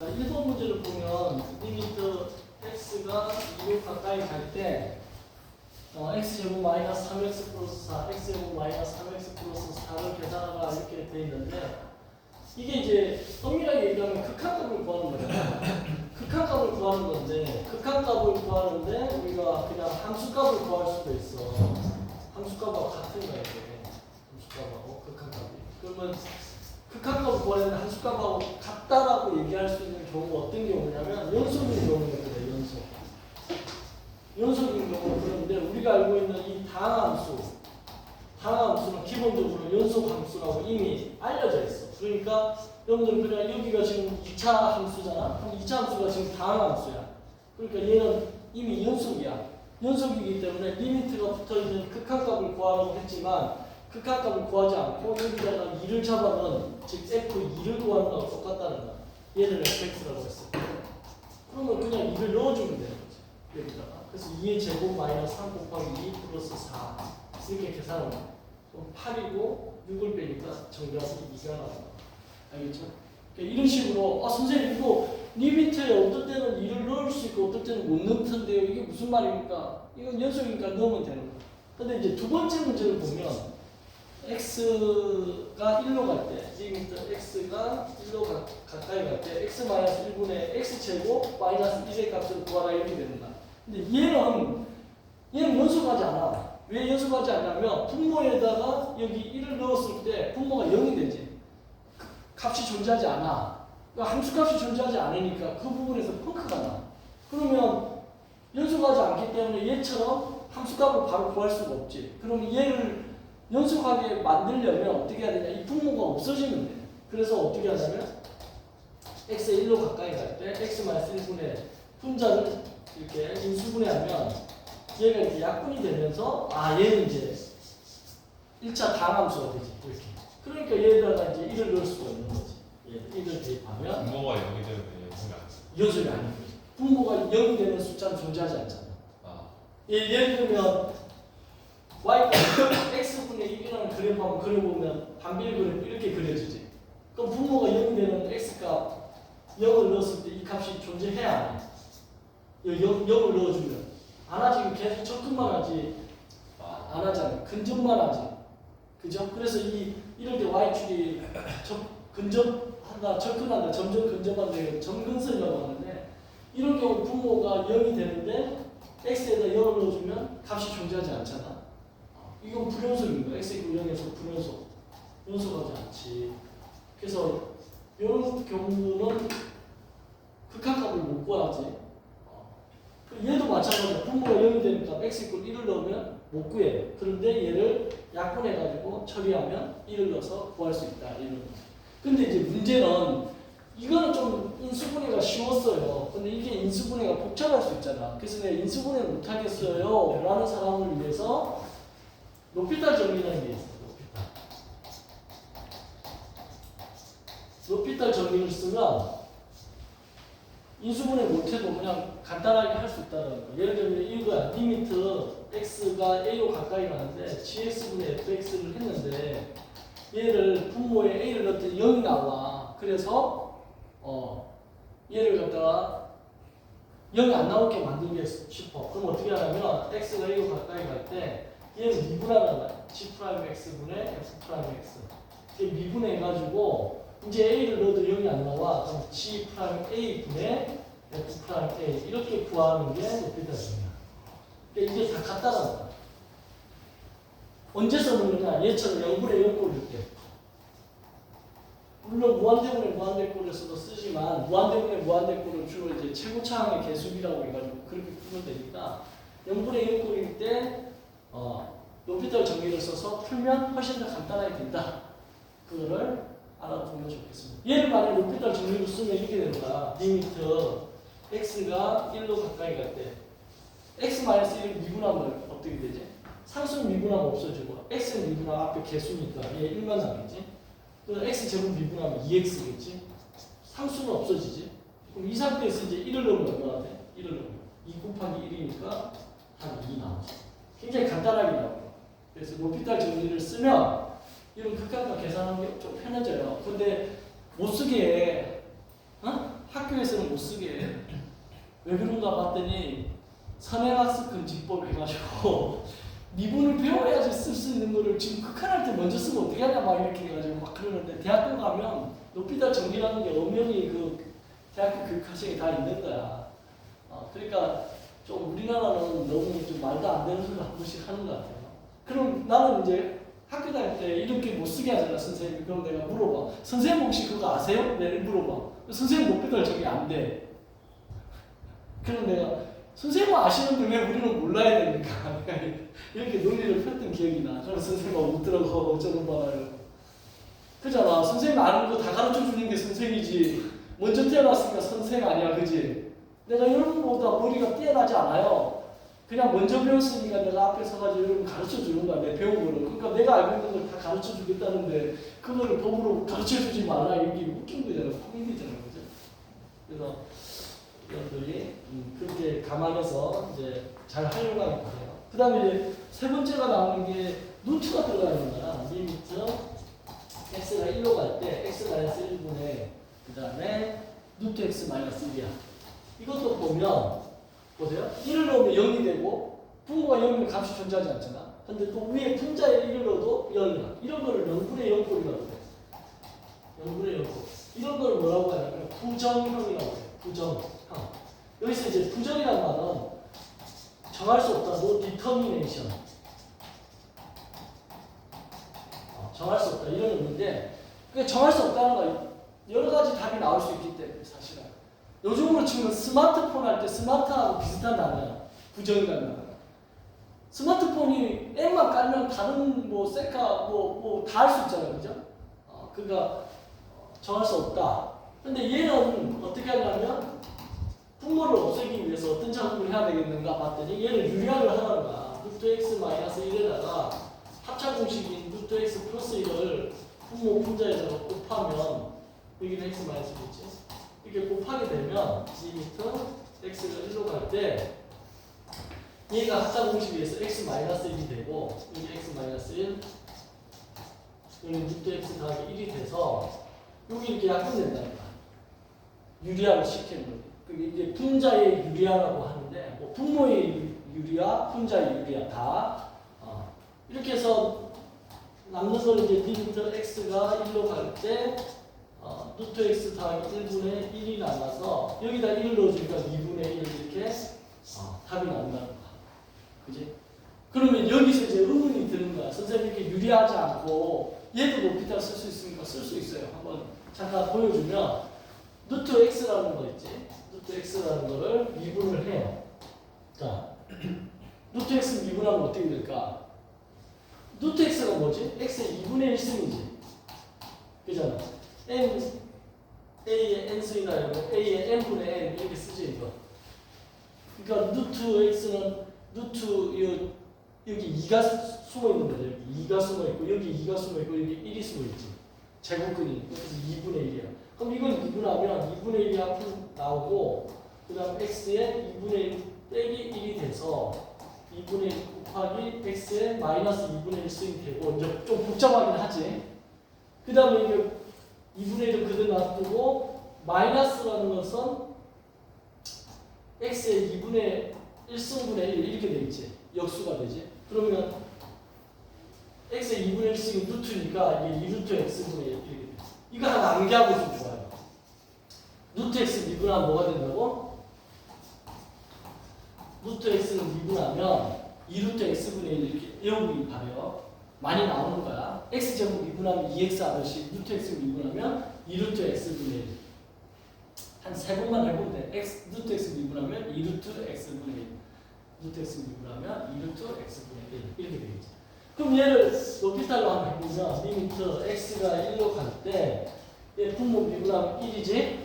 1번 문제를 보면 리미트 x가 2로 가까이 갈 때 x제곱 마이너스 3x 플러스 4, x제곱 마이너스 3x 플러스 4를 계산하라 이렇게 돼 있는데 이게 이제 엄밀하게 얘기하면 극한값을 구하는 거잖아요. 극한값을 구하는 건데 극한값을 구하는데 우리가 그냥 함수값을 구할 수도 있어. 함수값하고 같은 거야 이게. 함수값하고 극한값이. 그러면 극한값을 구하는데 함수값하고 같다라고 얘기할 수 있는 경우가 어떤 경우냐면 연속인 경우가 그래. 연속인 경우는 그런데 우리가 알고 있는 이 다항함수는 기본적으로 연속함수라고 이미 알려져 있어. 그러니까 여러분들 그냥 여기가 지금 2차 함수잖아. 그럼 2차 함수가 지금 다항함수야. 그러니까 얘는 이미 연속이야. 연속이기 때문에 리미트가 붙어있는 극한값을 구하라고 했지만 극한값을 구하지 않고 여기다가 2를 잡아는 즉 F2를 구하는 거랑 똑같다는 거야. 얘를 fx라고 했어. 그러면 그냥 2를 넣어주면 되는 거지. 여기다가. 그래서 2의 제곱 마이너스 3 곱하기 2 플러스 4 이렇게 계산하면 8이고 6을 빼니까 정답이 2가 나온다. 알겠죠? 그러니까 이런 식으로 선생님 이거 리미트에 어떨 때는 2를 넣을 수 있고 어떨 때는 못 넣을 텐데요. 이게 무슨 말입니까? 이건 연속이니까 넣으면 되는 거야. 근데 이제 두 번째 문제를 보면 x가 1로 갈 때, 리미트 x가 1로 가까이 갈 때 x 마이너스 1분의 x제곱 마이너스 1의 값을 구하라 이렇게 됩니다. 근데 얘는 연속하지 않아. 왜 연속하지 않냐면 분모에다가 여기 1을 넣었을 때 분모가 0이 되지. 값이 존재하지 않아. 그러니까 함수값이 존재하지 않으니까 그 부분에서 펑크가 나. 그러면 연속하지 않기 때문에 얘처럼 함수값을 바로 구할 수가 없지. 그럼 얘를 연속하게 만들려면 어떻게 해야 되냐? 이 분모가 없어지면 돼. 그래서 어떻게 하냐면 x에 1로 가까이 갈 때 x-1분의 분자를 이렇게 인수분해하면 얘가 이렇게 약분이 되면서 얘는 이제 1차 다항함수가 되지. 이렇게. 그러니까 얘에다가 이제 1을 넣을 수가 있는 거지. 1을 대입하면 분모가 0이 되면 연속이 아닌 거지. 분모가 0이 되는 숫자는 존재하지 않잖아. 예를 들면 y가 x분의 1이라는 그래프하면 그려보면 반비례 그래프 이렇게 그려지지. 그럼 분모가 0이 되는 x값 0을 넣었을 때 이 값이 존재해야 안 해. 0을 넣어주면 안 하지. 계속 접근만 하지. 안 하잖아. 근접만 하지. 그죠? 그래서 이럴 때 y축이 근접한다, 접근한다, 점점 근접한다, 점근선이라고 하는데 이런 경우 분모가 0이 되는데 x에다 0을 넣어주면 값이 존재하지 않잖아. 이건 불연속인 거야. x 0에서 불연속. 연속하지 않지. 그래서 이런 경우는 극한값을 못 구하지. 얘도 마찬가지야. 분모가 0이 되니까 x 1을 넣으면 못 구해. 그런데 얘를 약분해가지고 처리하면 1을 넣어서 구할 수 있다. 이런 거지. 근데 이제 문제는 이거는 좀 인수분해가 쉬웠어요. 근데 이게 인수분해가 복잡할 수 있잖아. 그래서 내가 인수분해를 못하겠어요 라는 사람을 위해서 높이탈 정리라는 게 있어. 높이탈 정리를 쓰면 인수분해 못해도 그냥 간단하게 할 수 있다는 거. 예를 들면 이거야. 리미트 x가 a로 가까이 가는데 gx분의 fx를 했는데 얘를 분모에 a를 넣었더니 0이 나와. 그래서 얘를 갖다가 0이 안 나오게 만들기 싶어. 그럼 어떻게 하냐면 x가 a로 가까이 갈 때 얘는 미분하는 거야. g'x분의 f'x. 이게 미분해가지고 이제 a를 넣어도 0이 안 나와. 그럼 g'a분의 f'a 이렇게 구하는 게 높이탈 정리야. 그러니까 이게 다 같다는 거야. 언제 써먹느냐? 얘처럼 0분의 0 꼴일 때. 물론 무한대분의 무한대꼴에서도 쓰지만 무한대분의 무한대꼴은 주로 이제 최고차항의 개수비라고 해가지고 그렇게 풀면 되니까 0분의 1 꼴일 때 높이탈 정리를 써서 풀면 훨씬 더 간단하게 된다. 그거를 알아두면 좋겠습니다. 얘를 만약 높이탈 정리로 쓰면 이렇게 된다. 리미트 x가 1로 가까이 갈 때 x-1을 미분하면 어떻게 되지? 상수는 미분하면 없어지고 x는 미분하면 앞에 개수니까 얘 1만 남겠지? 그래서 x제곱 미분하면 2x겠지? 상수는 없어지지? 그럼 이 상태에서 이제 1을 넣으면 얼마나 돼? 1을 넣으면 2 곱하기 1이니까 한 2 나오지. 굉장히 간단하게 나와요. 그래서 높이탈 정리를 쓰면 이런 극한값 계산하는 게 좀 편해져요. 근데 못 쓰게 학교에서는 못 쓰게 해. 왜 그런가 봤더니 선행학습 금지법 해가지고 미분을 배워야지 쓸 수 있는 거를 지금 극한할 때 먼저 쓰면 어떻게 하냐 막 이렇게 해가지고 막 그러는데 대학교 가면 높이다 정리라는 게 엄연히 그 대학교 교육과정에 다 있는 거야. 그러니까 좀 우리나라는 너무 좀 말도 안 되는 소리를 한 번씩 하는 것 같아요. 그럼 나는 이제 학교 다닐 때 이렇게 못 쓰게 하잖아 선생님이. 그럼 내가 물어봐. 선생님 혹시 그거 아세요? 내가 물어봐. 선생님 높이다 정리 안 돼. 그럼 내가 선생님은 아시는데 왜 우리는 몰라야 됩니까? 이렇게 논리를 폈던 기억이 나. 그럼 선생님은 웃더라고 어쩌는 바라요. 그잖아. 선생님 아는 거 다 가르쳐 주는 게 선생이지. 먼저 태어났으니까 선생 아니야, 그지? 내가 여러분보다 머리가 뛰어나지 않아요. 그냥 먼저 배웠으니까 내가 앞에 서가지고 여러분 가르쳐 주는 거야, 내 배운 거를. 그러니까 내가 알고 있는 걸 다 가르쳐 주겠다는데 그거를 법으로 가르쳐 주지 말라. 이게 웃긴 거잖아, 코미디잖아, 그죠? 그래서 여러분들이 그렇게 감안해서 이제 잘 활용하게 돼요. 그 다음에 이제 세 번째가 나오는 게 루트가 들어가 있는 거야. 리미트 x가 1로 갈 때 x-1분의 그 다음에 루트 x 마이너스 1이야. 이것도 보면 보세요. 1을 넣으면 0이 되고 분모가 0이면 값이 존재하지 않잖아. 근데 또 위에 분자에 1을 넣어도 0이야. 이런 거를 0분의 0꼴이라고 해. 0분의 0꼴. 이런 거를 뭐라고 하냐면 부정형이라고 해. 부정형. 여기서 이제 부정이라는 말은 정할 수 없다. no determination. 정할 수 없다. 이런 의미인데 그 정할 수 없다는 거 여러 가지 답이 나올 수 있기 때문에 사실은 요즘으로 치면 스마트폰 할 때 스마트하고 비슷한 단어야. 부정이라는 단어. 스마트폰이 앱만 깔면 다른 뭐 셀카 뭐 다 할 수 있잖아요, 그죠? 그러니까 정할 수 없다. 근데 얘는 어떻게 하냐면 분모를 없애기 위해서 어떤 작업을 해야 되겠는가 봤더니 얘를 유리화를 하는 거야. 루트 x 마이너스 1에다가 합차 공식인 루트 x 플러스 1을 분모 분자에서 곱하면 여기는 x 마이너스 1이지. 이렇게 곱하게 되면 리미트 x가 1로 갈 때 얘가 합차 공식에 의해서 x 마이너스 1이 되고 여기 x 마이너스 1 여기 루트 x 더하기 1이 돼서 여기 이렇게 약분된다는 거야. 유리화를 시키는 거예요. 그게 이제 분자의 유리화라고 하는데 뭐 분모의 유리화, 분자의 유리화 다 이렇게 해서 남는 걸 이제 리미트 x가 1로 갈 때 루트 x 더하기 1분의 1이 남아서 여기다 1을 넣어주니까 2분의 1 이렇게 답이 나온다는 거야. 그지? 그러면 여기서 이제 의문이 드는 거야. 선생님 이렇게 유리하지 않고 얘도 높이다 쓸 수 있으니까 쓸 수 있어요. 한번 잠깐 보여주면 루트 x라는 거 있지? 루트 x라는 거를 미분을 해요. 자, 루트 x 미분하면 어떻게 될까? 루트 x가 뭐지? x의 2분의 1승이지. 그잖아. a의 n승이나 이거 a의 n분의 n 이렇게 쓰지 이거. 그러니까 루트 x는 루트 여기 2가 숨어 있는 거죠. 여기 2가 숨어 있고 여기 2가 숨어 있고 여기 1이 숨어 있지. 제곱근이 그래서 2분의 1이야. 그럼 이걸 미분하면 2분의 1이 앞으로 나오고 그 다음 x에 2분의 1 빼기 1이 돼서 2분의 1 곱하기 x에 마이너스 2분의 1승이 되고 이제 좀 복잡하긴 하지. 그 다음에 이게 2분의 1을 그대로 놔두고 마이너스라는 것은 x의 2분의 1승분의 1 이렇게 되겠지. 역수가 되지. 그러면 x의 2분의 1승이 루트니까 이게 2루트 x분의 1 이렇게 돼. 이거 하나 암기하고 있으면 좋아요. 루트 x 미분하면 뭐가 된다고? 루트 x는 미분하면 2루트 x분의 1 이렇게 외우기 바래요. 많이 나오는 거야. x제곱 미분하면 2x 하듯이 루트 x 미분하면 2루트 x분의 1. 한 3번만 해보면 돼. 루트 x 미분하면 2루트 x분의 1. 루트 x 미분하면 2루트 x분의 1. 이렇게 되겠지. 그럼 얘를 높이 달로 한번 해보면 리미트 x가 1로 갈 때 얘 분모 미분하면 1이지.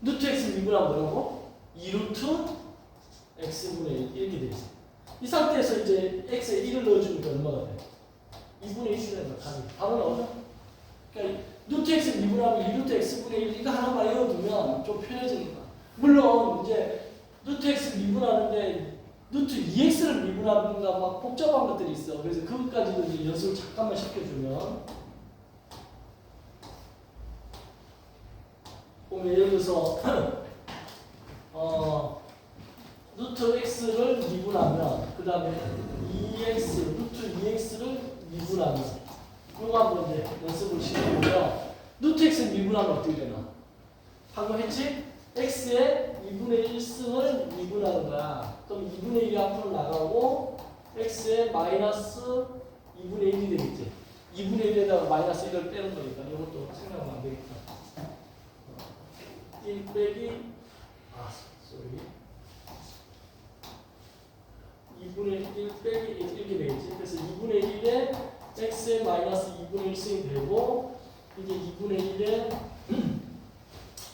루트 x 미분하면 뭐라고? 2루트 x분의 1 이렇게 되지. 이 상태에서 이제 x에 1을 넣어주니까 얼마가 돼? 2분의 1이라는 답이 바로 나오죠? 그러니까 루트 x 미분하면 2루트 x분의 1 이거 하나만 외워두면 좀 편해지는 거야. 물론 이제 루트 x 미분하는데 루트 2x를 미분하는가 막 복잡한 것들이 있어. 그래서 그것까지도 이제 연습을 잠깐만 시켜주면 보면 예를 들어서 루트 x를 미분하면 그 다음에 2x 루트 2x를 미분하면 이거 한번 이제 연습을 시켜보면 루트 x 미분하면 어떻게 되나? 방금 했지? x의 2분의 1승을 미분하는 거야. 그럼 2분의 1이 앞으로 나가고 x의 마이너스 2분의 1이 되겠지. 2분의 1에다가 마이너스 1을 빼는 거니까 이것도 생각하면 안 되겠다. 1 빼기 2분의 1 빼기 1 이렇게 되겠지. 그래서 2분의 1에 x의 마이너스 2분의 1승이 되고 이제 2분의 1에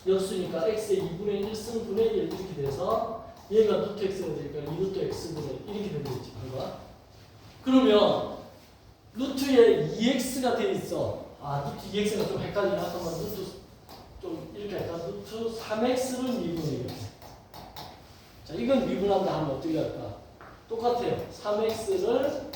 역수니까 x의 2분의 1승분의 1 이렇게 돼서 얘가 루트 x가 되니까 2루트 x분의 1 이렇게 되겠지. 그러면 루트에 2x가 돼 있어. 루트 2x가 좀 헷갈리긴 하지만 루트 좀 이렇게 할까? 루트 3x를 미분해요. 자, 이건 미분한다 하면 어떻게 할까? 똑같아요. 3x를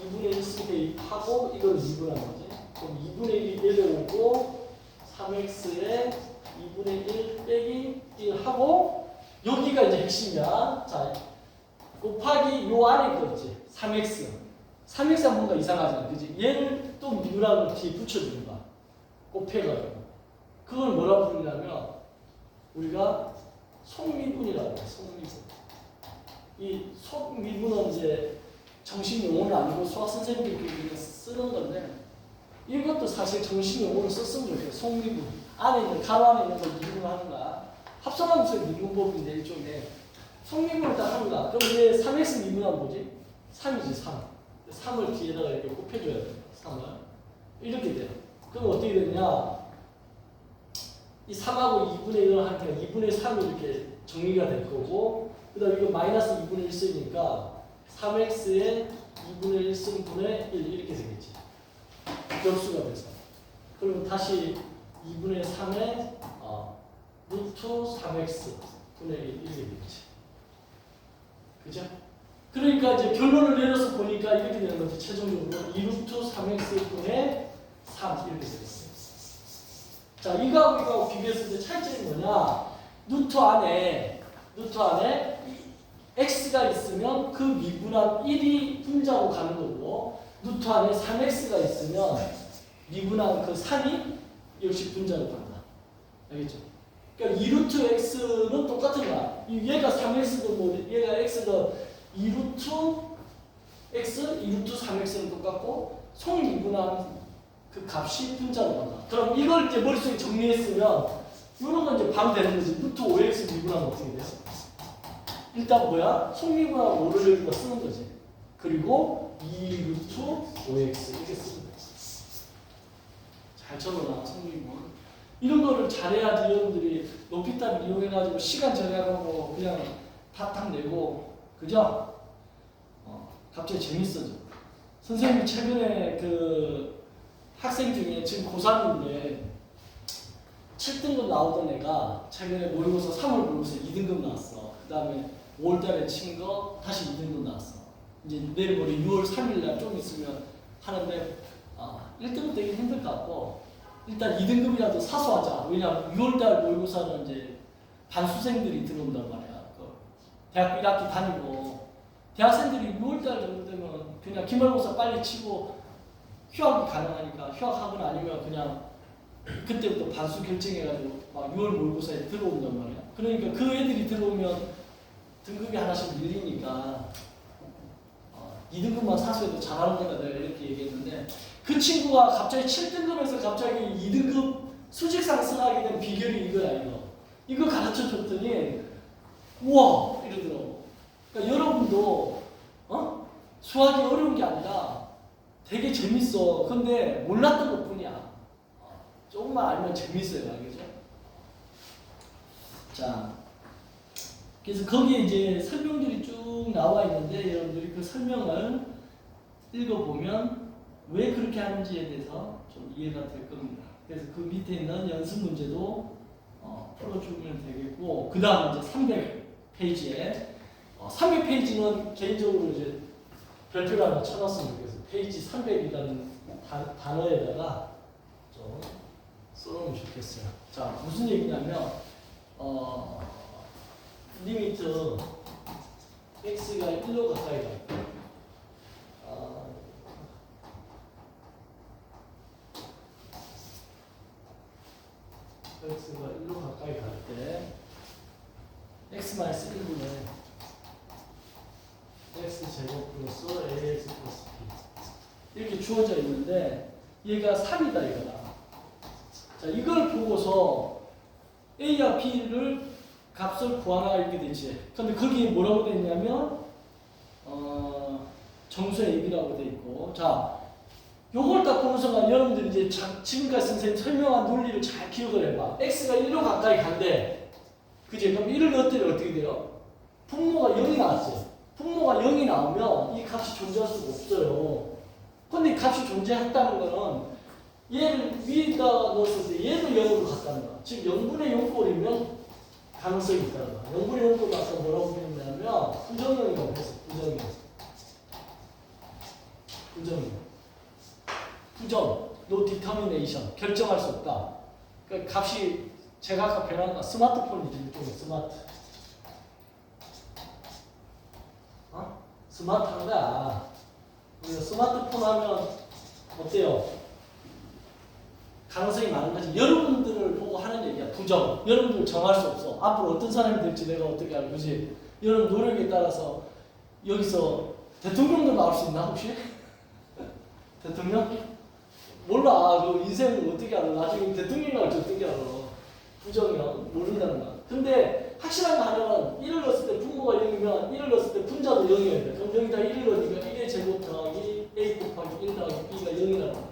2분의 1승 대입하고 이걸 미분하는 거지. 그럼 2분의 1이 내려오고 3x에 2분의 1 빼기 1 하고 여기가 이제 핵심이야. 자, 곱하기 요 안에 거 있지. 3x. 3x가 뭔가 이상하잖아. 그지? 얘를 또 미분하는 뒤에 붙여주는 거야. 곱해가지고. 그걸 뭐라 부르냐면 우리가 속미분이라고 해. 속미분. 이 속미분은 이제 정식 용어는 아니고 수학 선생님들끼리 쓰는 건데 이것도 사실 정식 용어를 썼으면 좋겠어요. 속미분. 안에 있는 가로 안에 있는 걸 미분하는 거야. 합성함수의 미분법인데 일종의 속미분을 딱 하는 거야. 그럼 얘 3x 미분하면 뭐지? 3이지 3. 3을 뒤에다가 이렇게 곱해줘야 돼. 3을. 이렇게 돼요. 그럼 어떻게 되냐? 이 3하고 2분의 1을 하니까 2분의 3이 이렇게 정리가 될 거고 그 다음에 이거 마이너스 2분의 1 쓰니까 3x의 2분의 1승분의 1 이렇게 되겠지. 역수가 돼서. 그리고 다시 2분의 3의 루트 3x 분의 1 이렇게 되겠지. 그죠? 그러니까 이제 결론을 내려서 보니까 이렇게 되는 거지. 최종적으로 2루트 3x 분의 3 이렇게 되겠어요. 자, 이거하고 이거하고 비교했을 때 차이점이 뭐냐? 루트 안에 x가 있으면 그 미분한 1이 분자로 가는 거고 루트 안에 3x가 있으면 미분한 그 3이 역시 분자로 간다. 알겠죠? 그러니까 2루트 x는 똑같은 거야. 얘가 3x도 뭐 얘가 x가 2루트 x, 2루트 3x는 똑같고 속미분한 그 값이 분자로 간다. 그럼 이걸 이제 머릿속에 정리했으면 이런 건 이제 바로 되는 거지. 루트 5x 미분하면 어떻게 돼요? 일단 뭐야? 속미분하고 5를 여기다 쓰는 거지. 그리고 2루트 5x 이렇게 쓰는 거지. 잘 쳐놓아 속미분. 이런 거를 잘해야지 여러분들이 높이탑 이용해가지고 시간 절약하고 그냥 탁탁 내고 그죠? 갑자기 재밌어져. 선생님이 최근에 그 학생 중에 지금 고3인데 7등급 나오던 애가 최근에 모의고사 3월 모의고사 2등급 나왔어. 그 다음에 5월달에 친 거 다시 2등급 나왔어. 이제 내일 모레 6월 3일날 좀 있으면 하는데 1등급 되기 힘들 것 같고 일단 2등급이라도 사수하자. 왜냐면 6월달 모의고사는 이제 반수생들이 들어온단 말이야. 대학교 1학기 다니고 대학생들이 6월달 정도 되면 그냥 기말고사 빨리 치고 휴학이 가능하니까 휴학하거나 아니면 그냥 그때부터 반수 결정해가지고 막 6월 모의고사에 들어온단 말이야. 그러니까 그 애들이 들어오면 등급이 하나씩 밀리니까 2등급만 사수해도 잘하는 거다 내가 이렇게 얘기했는데 그 친구가 갑자기 7등급에서 갑자기 2등급 수직 상승하게 된 비결이 이거야 이거. 이거 가르쳐 줬더니 우와 이러더라고. 그러니까 여러분도 수학이 어려운 게 아니라 되게 재밌어. 근데 몰랐던 것 뿐이야. 조금만 알면 재밌어요. 알겠죠? 자, 그래서 거기에 이제 설명들이 쭉 나와 있는데 여러분들이 그 설명을 읽어보면 왜 그렇게 하는지에 대해서 좀 이해가 될 겁니다. 그래서 그 밑에 있는 연습 문제도 풀어주면 되겠고 그 다음 이제 300페이지에 300페이지는 개인적으로 이제 별표를 하나 쳐놨으면 좋겠어요. 페이지 300이라는 단어에다가 좀 써놓으면 좋겠어요. 자, 자, 무슨 얘기냐면 리미트 x가 1로 가까이 갈 때 x가 1로 가까이 갈 때 x-1분의 x제곱 플러스 ax 플러스 b 이렇게 주어져 있는데 얘가 3이다 이거다. 자, 이걸 보고서 a와 b를 값을 구하라 이렇게 되지. 근데 거기에 뭐라고 돼 있냐면 정수 ab라고 돼 있고, 자, 요걸 딱 보는 순간 여러분들이 이제 지금까지 선생님 설명한 논리를 잘 기억을 해봐. x가 1로 가까이 간대. 그지? 그럼 1을 넣었더니 어떻게 돼요? 분모가 0이 나왔어요. 분모가 0이 나오면 이 값이 존재할 수가 없어요. 근데 이 값이 존재했다는 거는 얘를 위에다 넣었을 때 얘도 0으로 갔다는 거야. 즉 0분의 0꼴이면 가능성이 있다는 거야. 0분의 0꼴 아까 뭐라고 표현했냐면 부정형이라고 했어. 부정형. 부정, no determination, 결정할 수 없다. 그러니까 값이 제가 아까 변한 스마트폰이지, 일종의 스마트. 스마트한 거야. 스마트폰 하면 어때요? 가능성이 많은 거지. 여러분들을 보고 하는 얘기야. 부정. 여러분들 정할 수 없어. 앞으로 어떤 사람이 될지 내가 어떻게 알고, 그지? 여러분 노력에 따라서 여기서 대통령도 나올 수 있나 혹시? 대통령? 몰라. 그 인생을 어떻게 알아? 나중에 대통령 나올지 어떻게 알아? 부정형 모른다는 거야. 근데 확실한 거 하나는 1을 넣었을 때 분모가 0이면 1을 넣었을 때 분자도 0이어야 돼. 그럼 여기다 1을 넣으니까 1의 제곱 더하기 a 곱하기 1 더하기 b가 0이라는 거야.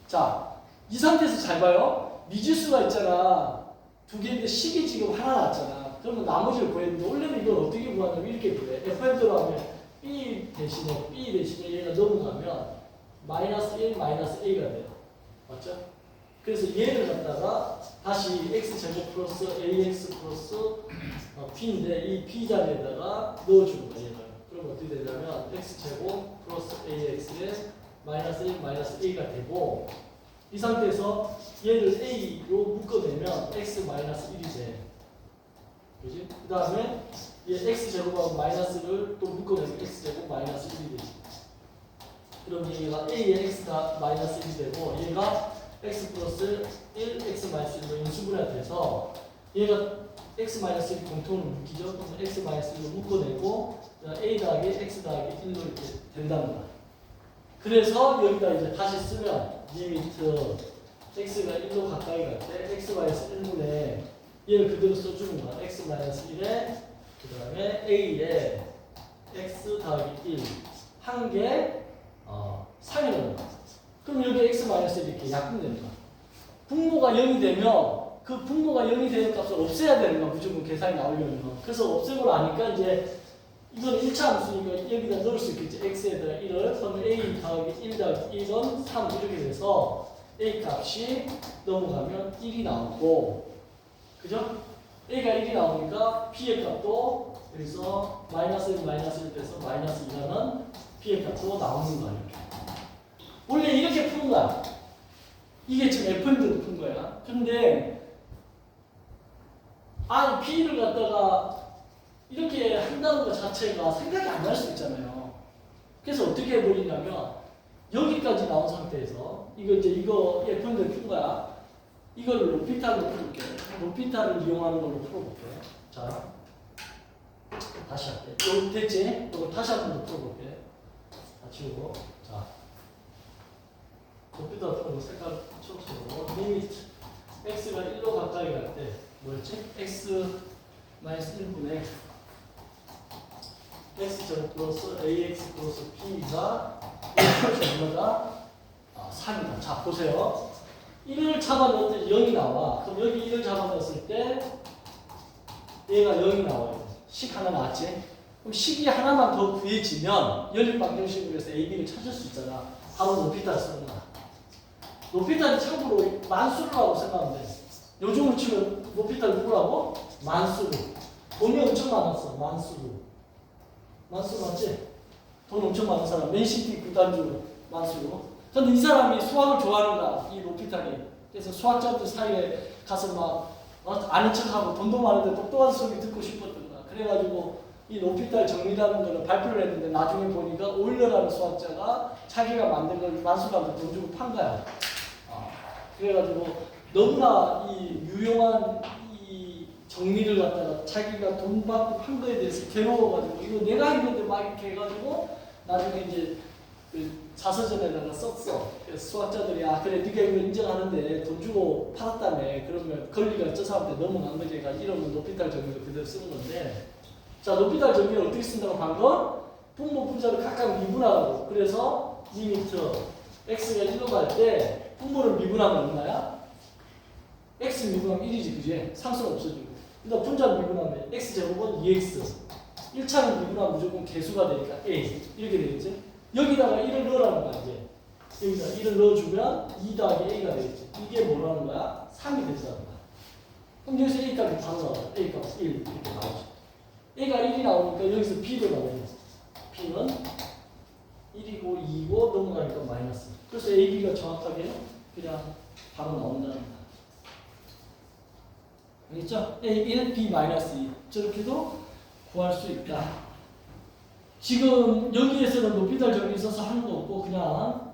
자, 이 상태에서 잘 봐요. 미지수가 있잖아. 두 개인데 식이 지금 하나 났잖아. 그러면 나머지를 구했는데 원래는 이걸 어떻게 구하냐면 이렇게 구해. fn대로 하면 b 대신에 얘가 넘어가면 마이너스 1 마이너스 a가 돼요. 맞죠? 그래서 얘를 갖다가 다시 x제곱 플러스 ax 플러스 b인데 이 b 자리에다가 넣어주는 거예요. 얘를. 그럼 어떻게 되냐면 x제곱 플러스 ax에 마이너스 1 마이너스 a가 되고, 이 상태에서 얘를 a로 묶어내면 x 마이너스 1이 돼. 그지? 그 다음에 얘 x제곱하고 마이너스를 또 묶어내면 x제곱 마이너스 1이 되지. 그럼 얘가 a의 x가 마이너스 1이 되고, 얘가 x 플러스 1, x 마이너스 1로 인수분해가 돼서 얘가 x 마이너스 1 공통을 묶이죠. 그럼 x 마이너스 1로 묶어내고 a 더하기 x 더하기 1로 이렇게 된다는 거야. 그래서 여기다 이제 다시 쓰면 리미트 x가 1로 가까이 갈 때 x 마이너스 1분의 얘를 그대로 써주는 거야. x 마이너스 1에 그 다음에 a에 x 더하기 1 한 개 상이라는 거야. 그럼 여기 x 마이너스 이렇게 약분되는 거야. 분모가 0이 되면 그 분모가 0이 되는 값을 없애야 되는 거야. 무조건 계산이 나오려면. 그래서 없애고 나니까 이제 이건 1차 함수니까 여기다 넣을 수 있겠지. x에다가 1을. 그럼 a 더하기 1 더하기 1은 3 이렇게 돼서 a 값이 넘어가면 1이 나오고, 그죠? a가 1이 나오니까 b의 값도 여기서 마이너스 1 마이너스 1 돼서 마이너스 2라는 b의 값도 나오는 거야. 이렇게. 원래 이렇게 푸는 거야. 이게 지금 fn대로 푼 거야. 근데 b를 갖다가 이렇게 한다는 것 자체가 생각이 안 날 수 있잖아요. 그래서 어떻게 해버리냐면 여기까지 나온 상태에서 이거 fn대로 푼 거야. 이걸 로피탈로 풀게. 로피탈을 이용하는 걸로 풀어볼게. 자, 다시 할게. 여기 됐지? 이거 다시 한 번 더 풀어볼게. 다 지우고. 자, 로피탈 푸는 거 색깔 처음으로 리미트 x가 1로 가까이 갈 때 뭐였지? x 마이너스 1분의 x제곱 플러스 ax 플러스 b가 1이 얼마다? 3이다. 자, 보세요. 1을 잡아넣을 때 0이 나와. 그럼 여기 1을 잡아넣었을 때 얘가 0이 나와요. 식 하나 나왔지? 그럼 식이 하나만 더 구해지면 연립방정식으로 해서 AB를 찾을 수 있잖아. 바로 로피탈 쓰는 거야. 로피탈이 참고로 만수르라고 생각하면 돼. 요즘으로 치면 로피탈 누구라고? 만수르. 돈이 엄청 많았어. 만수르 맞지? 돈 엄청 많은 사람. 맨시티 구단주 만수르. 근데 이 사람이 수학을 좋아하는 거야. 이 로피탈이. 그래서 수학자들 사이에 가서 막 아는 척하고 돈도 많은데 똑똑한 소리 듣고 싶었던 거야. 그래가지고 이 높이달 정리라는 거는 발표를 했는데 나중에 보니까 오일러라는 수학자가 자기가 만든 걸 만수한테 돈 주고 판 거야. 그래가지고 너무나 이 유용한 이 정리를 갖다가 자기가 돈 받고 판 거에 대해서 괴로워가지고 이거 내가 했는데 막 이렇게 해가지고 나중에 이제 그 자서전에다가 썼어. 그래서 수학자들이 그래 네가 이거 인정하는데 돈 주고 팔았다며 그러면 권리가 저 사람한테 넘어간 거지. 이러면 높이달 정리를 그대로 쓰는 건데 자 높이달 정리를 어떻게 쓴다고 방금 분모 분자를 각각 미분하고 그래서 리미트 x가 1로 갈 때 분모를 미분하면 얼마야? x 미분하면 1이지 그지? 상수는 없어지고 일단 분자 미분하면 x제곱은 2x 1차는 미분하면 무조건 개수가 되니까 a 이렇게 되겠지? 여기다가 1을 넣으라는 거야 이제 여기다 1을 넣어주면 2 더하기 a가 되겠지 이게 뭐라는 거야? 3이 된다는 거야 그럼 여기서 a 값이 바로 나와 a 값 1 이렇게 나오죠 a가 1이 나오니까 여기서 b도 나와요 b는 1이고 2이고 넘어가니까 마이너스 그래서 a, b가 정확하게 그냥 바로 나온다는 거야 알겠죠? a, 1, b, 마이너스 2 저렇게도 구할 수 있다 지금 여기에서는 높이달 정리 써서 하는 거 없고 그냥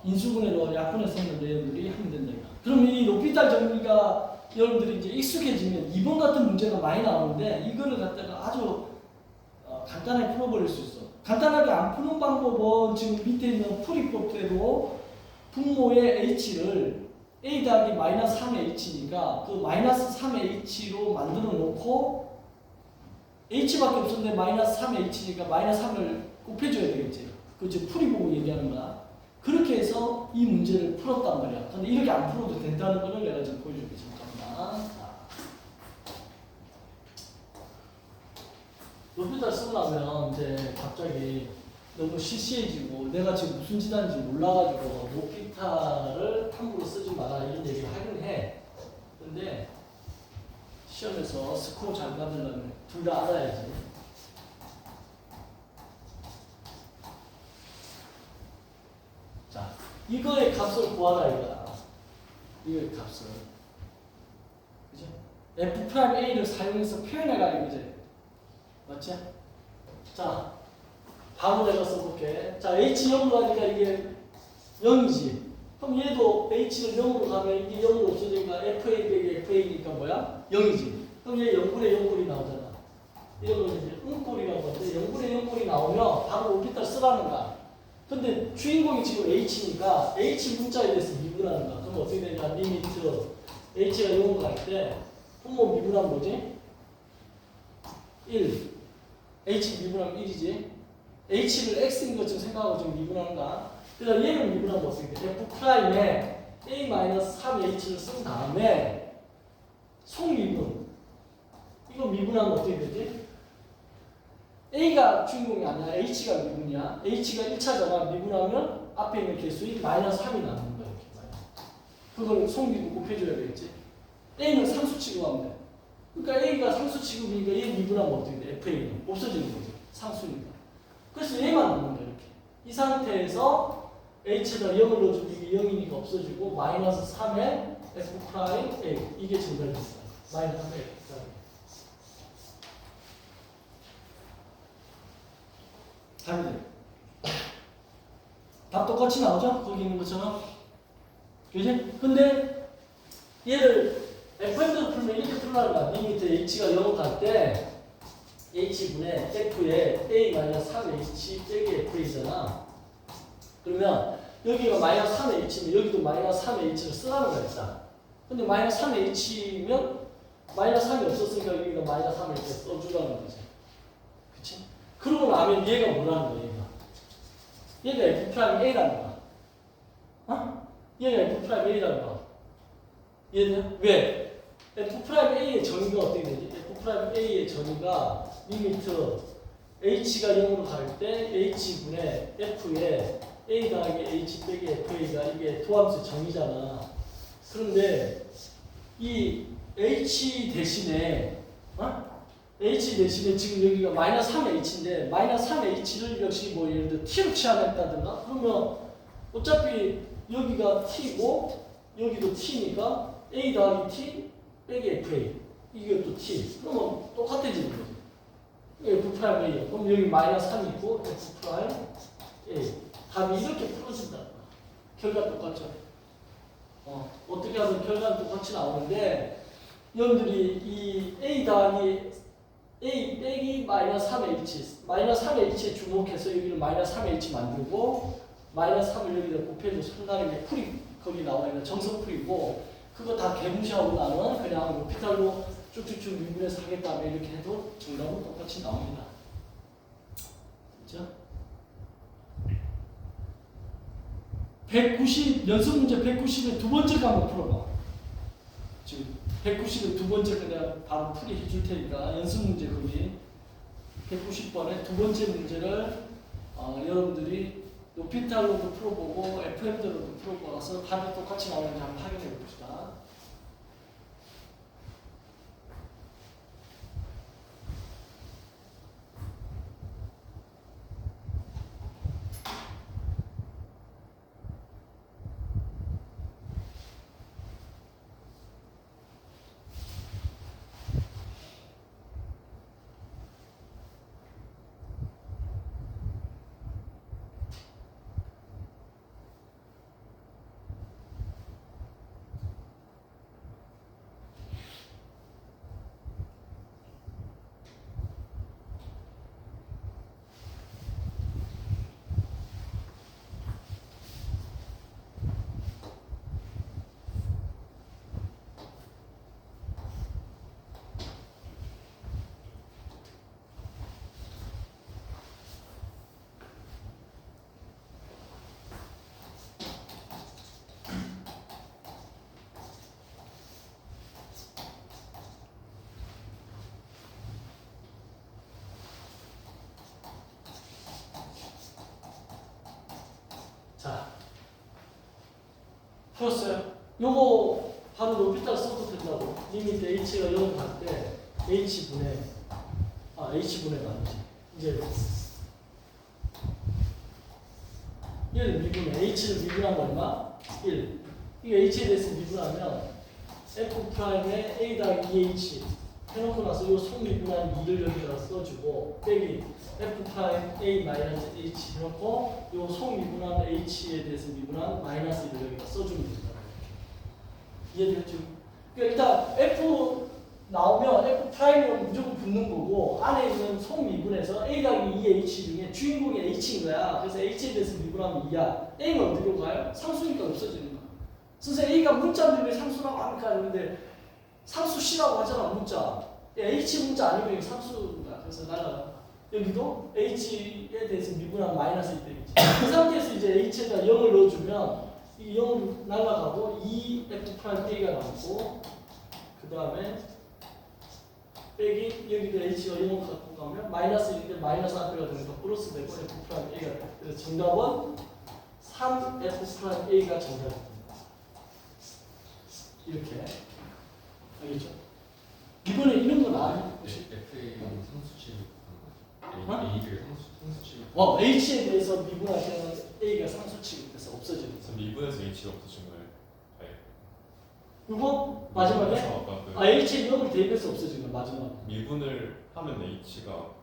인수분해로 약분해 썼는 내용들이 하면 된다. 그럼 이 높이달 정리가 여러분들이 이제 익숙해지면 2번 같은 문제가 많이 나오는데 이거를 갖다가 아주 간단하게 풀어버릴 수 있어. 간단하게 안 푸는 방법은 지금 밑에 있는 풀이법대로 분모의 h를 a 더하기 마이너스 3의 h니까 그 마이너스 3의 h로 만들어 놓고 h밖에 없었는데 마이너스 3의 h니까 마이너스 3을 곱해줘야 되겠지. 그 지금 풀이 보고 얘기하는 거야. 그렇게 해서 이 문제를 풀었단 말이야. 근데 이렇게 안 풀어도 된다는 거를 내가 지금 보여줄게. 잠깐만. 높이달 쓰려면 이제 갑자기 너무 시시해지고 내가 지금 무슨 짓 하는지 몰라가지고 높이달을 함부로 쓰지 마라 이런 얘기를 하긴 해. 근데 시험에서 스코어 잘 받으려면 둘 다 알아야지. 자, 이거의 값을 구하라 이거야. 이거의 값을. 그죠? F'A를 사용해서 표현해라 이거지. 맞지? 자, 바로 내가 써볼게. 자, H 0으로 하니까 이게 0이지. 그럼 얘도 H를 0으로 가면 이게 0으로 없어지니까 FA 빼기 FA니까 뭐야? 0이지. 그럼 얘 0분의 0꼴이 나오잖아. 이걸 이제 음꼴이라고 하는데 0분의 0꼴이 나오면 바로 오피탈 쓰라는 거야. 근데 주인공이 지금 H니까 H 문자에 대해서 미분하는 거야. 그럼 어떻게 되냐? 리미트 H가 0으로 갈 때 분모 미분하면 뭐지? 1 H 미분하면 1이지. H를 X인 것처럼 생각하고 지금 미분하는 거야. 그래서 얘를 미분하면 어떻게 돼? F'에 A-3H를 쓴 다음에 속미분 이거 미분하면 어떻게 되지? A가 주인공이 아니야. H가 미분이야. H가 1차잖아. 미분하면 앞에 있는 개수인 마이너스 3이 나오는 거야. 그걸 속미분 곱해줘야 되겠지. A는 상수 취급하면 돼. 그러니까 A가 상수 취급이니까 얘 미분하면 어떻게 돼? FA는 없어지는 거지. 상수니까. 그래서 얘만 남는 거야. 이렇게. 이 상태에서 H에다 0을 넣어주면 이게 0이니까 없어지고 마이너스 3의 F'A 이게 증발됐어요. 마이너스 3의 F'A 답이 돼. 답 똑같이 나오죠? 거기 있는 것처럼. 그지? 근데 얘를 FM대로 풀면 이렇게 풀라는 거야. 리미트 H가 0을 갈 때 H분의 F에 A-3H 빼기 FA잖아. 그러면 여기가 마이너스 3H면 여기도 마이너스 3H를 쓰라는 거야. 일단. 근데 마이너스 3H면 마이너스 3이 없었으니까 여기가 마이너스 3을 이렇게 써주라는 거지. 그치? 그러고 나면 얘가 뭐라는 거야, 얘가 F'A라는 거야. 어? 얘가 F'A라는 거야. 얘는 왜? F'A의 정의가 어떻게 되지? F'A의 정의가 리미트 H가 0으로 갈 때 H분의 F에 A 더하기 H 빼기 FA가 이게 도함수 정의잖아. 그런데 이 H 대신에 H 대신에 지금 여기가 마이너스 3H인데 마이너스 3H를 역시 뭐 예를 들어 T로 치환했다든가 그러면 어차피 여기가 T고 여기도 t니까 a 더하기 t 빼기 fa 이게 또 t 그러면 똑같아지는 거죠. f 프라임 a 그럼 여기 마이너스 3이 있고 f 프라임 a 답이 이렇게 풀어진다. 결과 똑같죠. 어떻게 하면 결과는 똑같이 나오는데 여러분들이 이 a 더하기 a 빼기 마이너스 3h 마이너스 3h에 주목해서 여기는 마이너스 3h 만들고 마이너스 3을 여기다 곱해도 상당히 풀이 거기 나와 있는 정석풀이고 그거 다 개무시하고 나는 그냥 로피탈로 쭉쭉쭉 미분해서 하겠다 이렇게 해도 정답은 똑같이 나옵니다. 그렇죠? 190 연습 문제 190의 두 번째 거 한번 풀어봐. 지금 190의 두 번째 거 내가 바로 풀이해 줄 테니까 연습 문제 거기 190번의 두 번째 문제를 여러분들이 로피탈로도 풀어보고 FM대로도 풀어보아서 답이 똑같이 나오는지 한번 확인해 봅시다. 자, 풀었어요. 요거 바로 로피탈 써도 된다고. 리미트 h가 0 갈 때 h분의 나누지. 이제 얘를 미분해. h를 미분하면 얼마? 1. 이게 h에 대해서 미분하면 f 프라임에 a 더하기 2h 해놓고 나서 요 속미분한 2를 여기다가 써주고 빼기 f 프라임 a 마이너스 h 해놓고 요 속미분한 h에 대해서 미분한 마이너스 1을 여기다 써주면 됩니다. 이해되죠? 그러니까 일단 f 나오면 f 프라임은 무조건 붙는 거고 안에 있는 속미분에서 a 더하기 2h 중에 주인공이 h인 거야. 그래서 h에 대해서 미분하면 2야. a는 어디로 가요? 상수니까 없어지는 거야. 선생님 a가 문자인데 왜 상수라고 합니까? 그런데 상수 C라고 하잖아, 문자. H 문자 아니면 이게 상수다. 그래서 날라가. 여기도 H에 대해서 미분하면 마이너스 1되겠지. 그 상태에서 이제 H에다 0을 넣어주면 이 0은 날라가고 2F'A가 남고 그 다음에 빼기 여기도 H가 0을 갖고 가면 마이너스 1인데 마이너스 앞에가 되니까 플러스 되고 F'A가 돼. 그래서 정답은 3F'A가 정답입니다. 이렇게. 알겠죠? 이번에 이런 건 아니에요. FA는 상수치를 A를 상수치를 H에 대해서 미분할 때는 A가 상수 취급돼서 없어지는 거예요. 미분에서 H가 없어진 거예요. 그리고 마지막에 H에 0을 대입해서 없어진 거예요. 마지막에 미분을 하면 H가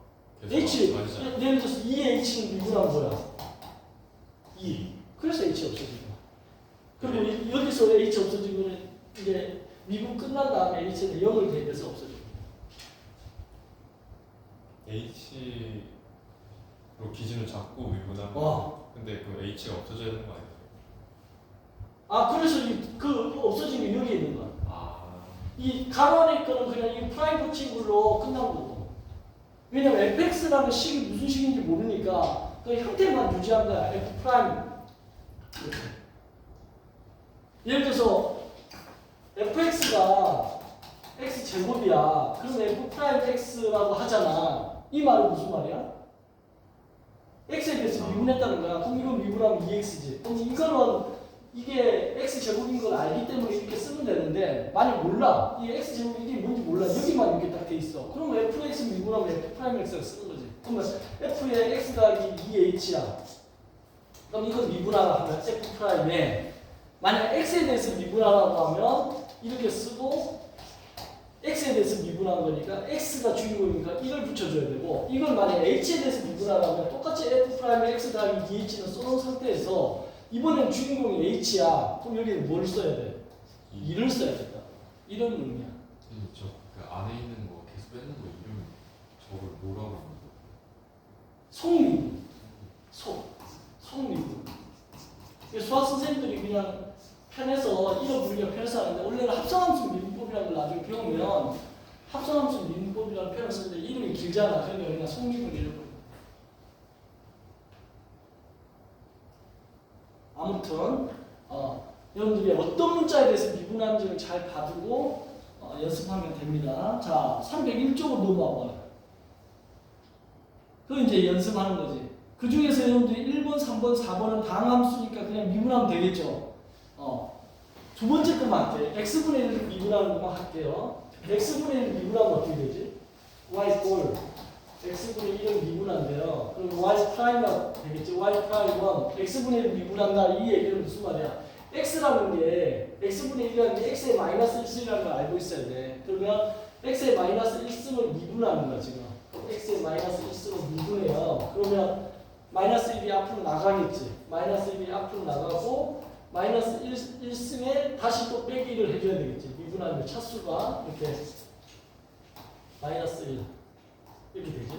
계속 H, 많아지잖아요. 예를 들어서 2H는 미분하면 뭐야? 2. 그래서 H 없어진 거야. 그리고 여기서 H 없어진 거는 이제 미분 끝난 다음에 H는 0을 대입해서 없어진 거야. H로 기준을 잡고 미분하면 근데 그 H가 없어져야 되는 거 아니에요? 그래서 그 없어진 게 여기 있는 거야. 이 가로 안에 거는 그냥 이 프라임 친구로 끝난 거고. 왜냐면 fx라는 식이 무슨 식인지 모르니까 그 형태만 유지한 거야. f 프라임. 예를 들어서 fx가 x 제곱이야. 그럼 f 프라임 x라고 하잖아. 이 말은 무슨 말이야? x에 대해서 미분했다는 거야. 그럼 이건 미분하면 2x지. 그럼 이거는 이게 x 제곱인 걸 알기 때문에 이렇게 쓰면 되는데 만약 몰라. 이 x 제곱 이게 뭔지 몰라. 여기만 이렇게 딱 돼 있어. 그러면 fx 미분하면 f 프라임 x가 쓰는 거지. 그러면 f의 x 더하기 2h야. 그럼 이건 미분하라 하면 f 프라임에 만약 x에 대해서 미분하라고 하면 이렇게 쓰고 x에 대해서 미분한 거니까 x가 주인공이니까 이걸 붙여줘야 되고 이걸 만약 h에 대해서 미분하라면 똑같이 f 프라임에 x 더하기 dh는 써놓은 상태에서 이번엔 주인공이 h야. 그럼 여기는 뭘 써야 돼? 2를 써야겠다. 이런 의미야. 저그 안에 있는 거 계속 빼는 거 이름 저걸 뭐라고 하는 거예요? 속미분. 속미분. 수학 선생님들이 그냥 편해서 이런 부르기가 편해서 하는데 원래는 합성함수 미분법이라는 걸 나중에 배우면 합성함수 미분법이라는 표현을 쓰는데 이름이 길잖아. 그러니까 그냥 속미분 이런 거. 아무튼 여러분들이 어떤 문자에 대해서 미분하는지를 잘 봐두고 연습하면 됩니다. 자, 301쪽으로 넘어와 봐요. 그거 이제 연습하는 거지. 그 중에서 여러분들이 1번, 3번, 4번은 당함수니까 그냥 미분하면 되겠죠. 두 번째 것만 할게요. x분의 1을 미분하는 것만 할게요. x분의 1을 미분하면 어떻게 되지? y꼴 x분의 1을 미분한대요. 그럼 y 프라임가 되겠지. y 프라임은 x분의 1을 미분한다. 이 얘기는 무슨 말이야? x라는 게 x분의 1이라는 게 x의 마이너스 1승이라는 걸 알고 있어야 돼. 그러면 x의 마이너스 1승을 미분하는 거야 지금. x의 마이너스 1승을 미분해요. 그러면 마이너스 1이 앞으로 나가겠지. 마이너스 1이 앞으로 나가고 마이너스 1승에 다시 또 빼기를 해줘야 되겠지. 미분하면 차수가 이렇게 마이너스 1 이렇게 되지.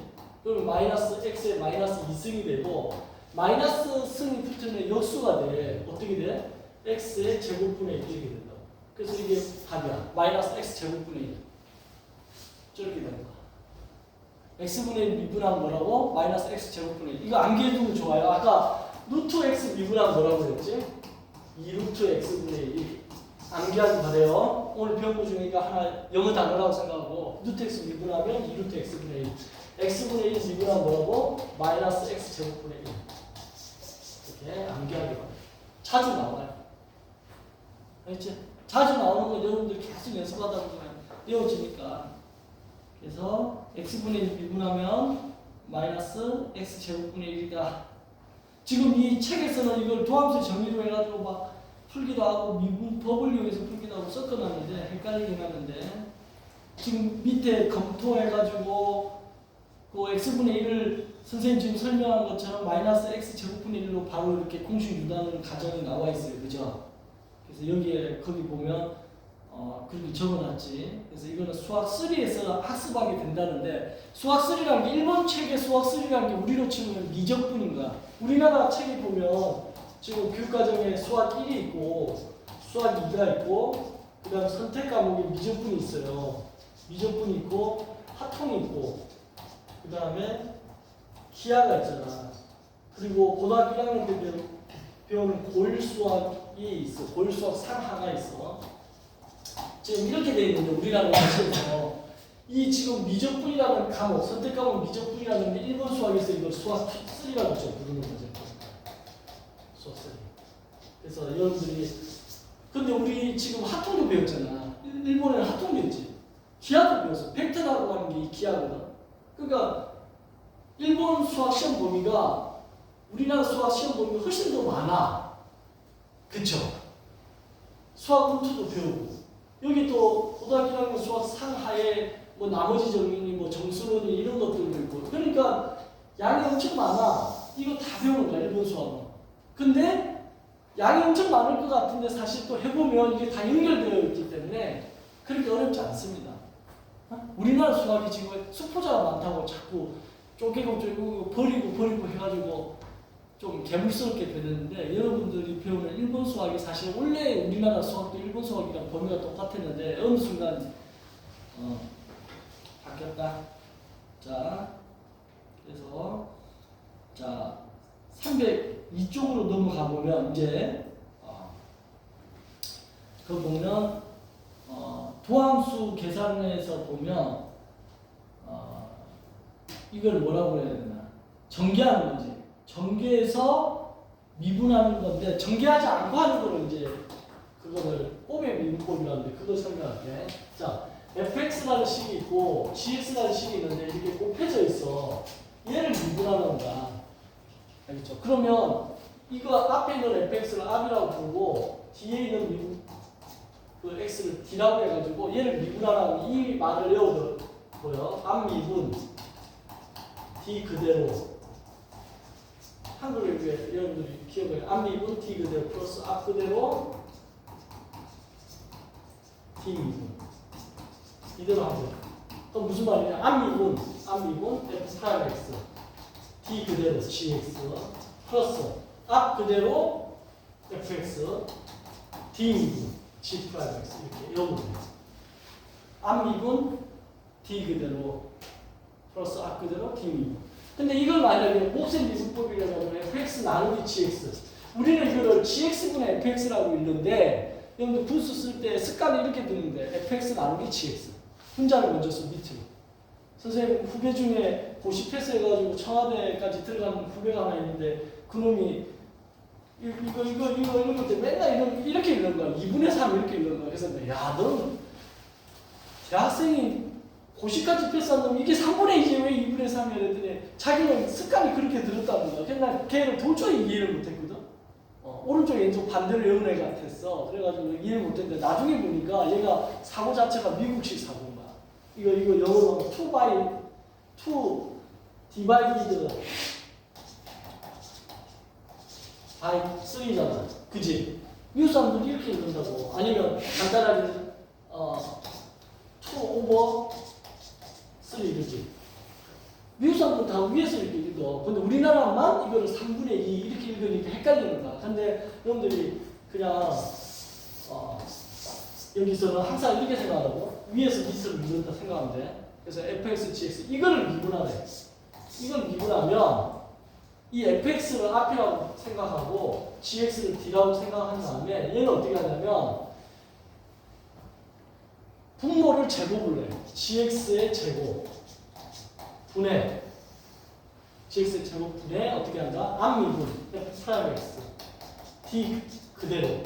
그러면 마이너스 x의 마이너스 2승이 되고 마이너스 승이 붙으면 역수가 돼. 어떻게 돼? x의 제곱분의 1 이렇게 된다고. 그래서 이게 답이야. 마이너스 x 제곱분의 1 저렇게 되는 거야. x분의 1 미분하면 뭐라고? 마이너스 x 제곱분의 1 이거 암기해두면 좋아요. 아까 루트 x 미분하면 뭐라고 그랬지? 2 루트 x분의 1 암기하기 바래요. 오늘 배운 거 중에 이거 하나 영어 단어라고 생각하고 루트 x 미분하면 2 루트 x분의 1 x분의 1 미분하면 뭐라고? 마이너스 x 제곱분의 1 이렇게 암기하기 바래요. 자주 나와요. 알겠지? 자주 나오는 거 여러분들 계속 연습하다 보면 외워지니까. 그래서 x분의 1 미분하면 마이너스 x 제곱분의 1이다. 지금 이 책에서는 이걸 도함수 정의로 해가지고 막 풀기도 하고 미분법을 이용해서 풀기도 하고 섞어놨는데 헷갈리긴 하는데 지금 밑에 검토해가지고 그 x분의 1을 선생님 지금 설명한 것처럼 마이너스 x 제곱분의 1로 바로 이렇게 공식 유단을 가정이 나와 있어요. 그죠? 그래서 여기에 거기 보면 그렇게 적어놨지. 그래서 이거는 수학 3에서 학습하게 된다는데 수학 3라는 게 일본 책의 수학 3라는 게 우리로 치면 미적분인 거야. 우리나라 책에 보면 지금 교육과정에 수학 1이 있고 수학 2가 있고 그 다음 선택 과목에 미적분이 있어요. 미적분이 있고 하통이 있고 그 다음에 기하가 있잖아. 그리고 고등학교 1학년 때 배우는 고일수학이 있어. 고일수학 상하가 있어. 지금 이렇게 되어 있는데 우리나라 과정에서 이 지금 미적분이라는 과목, 선택 과목 미적분이라는 게 일본 수학에서 이걸 수학 3라고 부르는 거죠. 수학 3. 그래서 여러분들이 근데 우리 지금 하통도 배웠잖아. 일본에는 하통 배웠지. 기하도 배웠어. 벡터라고 하는 게 이 기하거든. 그러니까 일본 수학 시험 범위가 우리나라 수학 시험 범위가 훨씬 더 많아. 그쵸? 수학 루트도 배우고 여기 또 고등학교 1학년 수학 상하에 뭐 나머지 정리니 뭐 정수론이 이런 것들도 있고 그러니까 양이 엄청 많아. 이거 다 배우는 거야 일본 수학은. 근데 양이 엄청 많을 것 같은데 사실 또 해보면 이게 다 연결되어 있기 때문에 그렇게 어렵지 않습니다. 우리나라 수학이 지금 수포자가 많다고 자꾸 쪼개고 버리고 해가지고 좀 괴물스럽게 되는데 여러분들이 배우는 일본 수학이 사실 원래 우리나라 수학도 일본 수학이랑 범위가 똑같았는데 어느 순간 바뀌었다. 자, 그래서 자 302쪽으로 넘어가 보면 이제 그 보면 도함수 계산에서 보면 이걸 뭐라고 해야 되나 전개하는 거지. 전개해서 미분하는 건데 전개하지 않고 하는 거를 이제 그거를 뽀의 미분법이라는데 그걸 설명할게. 자, fx라는 식이 있고 gx라는 식이 있는데 이렇게 곱해져 있어. 얘를 미분하는 거야. 알겠죠? 그러면 이거 앞에 있는 fx를 앞이라고 부르고 뒤에 있는 미분 그 x를 d라고 해가지고 얘를 미분하라는 이 말을 외워둬요. 앞미분 d 그대로 한글을 위해 여러분들이 기억해요. 앞미분 d 그대로 플러스 앞 그대로 d 미분 이대로 하면 돼요. 그럼 무슨 말이냐? 앞미분 f 프라임 x d 그대로 gx 플러스 앞 그대로 fx d 미분 g 프라임 x 이렇게 이러면 돼요. 앞미분 d 그대로 플러스 앞 그대로 d 미분. 근데 이걸 만약에 곱셈 미분법이라고 하면 fx 나누기 gx. 우리는 이거를 gx분의 fx라고 읽는데 여러분들 분수 쓸 때 습관이 이렇게 드는데 fx 나누기 gx. 분자를 먼저 써 밑으로. 선생님 후배 중에 고시 패스해가지고 청와대까지 들어간 후배가 하나 있는데 그놈이 이거 읽을 때 맨날 이렇게 읽는 거야. 2분의 3 이렇게 읽는 거야. 그래서 야, 넌 대학생이 고시까지 패스한 놈 이게 3분의 2지 왜 2분의 3이야 그랬더니 자기는 습관이 그렇게 들었다는 거야. 그래서 난 걔를 도저히 이해를 못했거든. 오른쪽 왼쪽 반대로 여는 애 같았어. 그래가지고 이해를 못했는데 나중에 보니까 얘가 사고 자체가 미국식 사고인 거야. 이거 영어로 2 divided by 3잖아. 그지? 미국 사람들이 이렇게 읽는다고. 아니면 간단하게 2 over 3 그지? 미국 사람들은 다 위에서 이렇게 읽어. 근데 우리나라만 이거를 3분의 2 이렇게 읽으니까 헷갈리는 거야. 근데 여러분들이 그냥 여기서는 항상 이렇게 생각하고 위에서 밑으로 밀는다 생각하면 돼. 그래서 fx, gx 이거를 미분하래. 이걸 미분하면 이 fx를 앞이라고 생각하고 gx를 d라고 생각한 다음에 얘는 어떻게 하냐면 분모를 제곱을 해. gx의 제곱 분해 gx의 제곱 분해 어떻게 한다? 앞미분 f 프라임 x d 그대로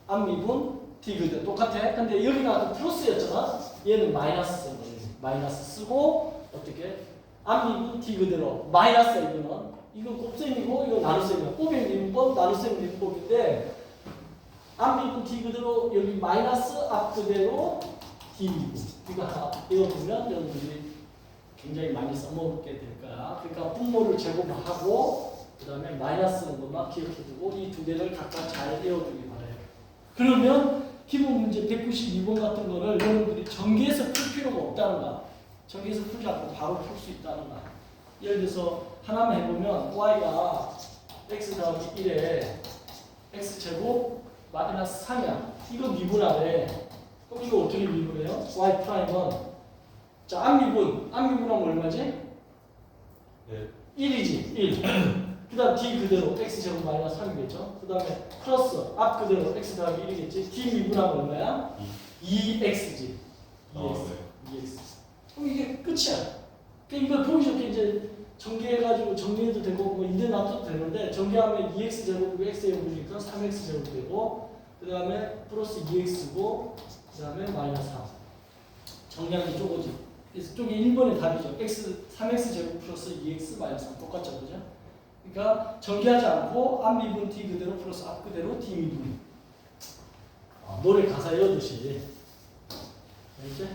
앞미분 d 그대로 똑같아. 근데 여기가 플러스였잖아. 얘는 마이너스 쓴 거예요. 마이너스 쓰고 어떻게? 앞미분 d 그대로 마이너스야 이건 곱셈이고 이거 나눗셈이야. 곱셈 미분법 나눗셈 미분법인데 앞미분 d 그대로 여기 마이너스 앞 그대로 d 미분 이거 보면 여러분들이 굉장히 많이 써먹게 될 거야. 그러니까 분모를 제곱하고 그 다음에 마이너스는 것만 기억해두고 이 두 개를 각각 잘 외워두기 바라요. 그러면 기본 문제 192번 같은 거를 여러분들이 전개해서 풀 필요가 없다는 거야. 전개해서 풀지 않고 바로 풀 수 있다는 거야. 예를 들어서 하나만 해보면 y가 x 더하기 1에 x제곱 마이너스 3이야. 이거 미분하래. 그럼 이거 어떻게 미분해요? y 프라임은 자, 앞미분하면 얼마지? 네. 1이지, 1. 그 다음 d 그대로 x제곱 마이너스 3이겠죠? 그 다음에 플러스 앞 그대로 x 더하기 1이겠지? d 미분하면 얼마야? 2x지. 2x. 네. 2x. 그럼 이게 끝이야. 그러니까 이걸 보기 좋게 이제 전개해가지고 정리해도 되고 뭐 인대 놔둬도 되는데 전개하면 2x제곱이고 x제곱이니까 3x제곱 되고 그 다음에 플러스 2x고 그 다음에 마이너스 3. 정리하는 게 쪼거지. 그래서 쪽이 1번의 답이죠. x 3x제곱 플러스 2x 마이너스 3 똑같죠, 그죠? 그러니까 전개하지 않고 앞미분 d 그대로 플러스 앞 그대로 d 미분. 노래 가사 외우듯이. 알겠지?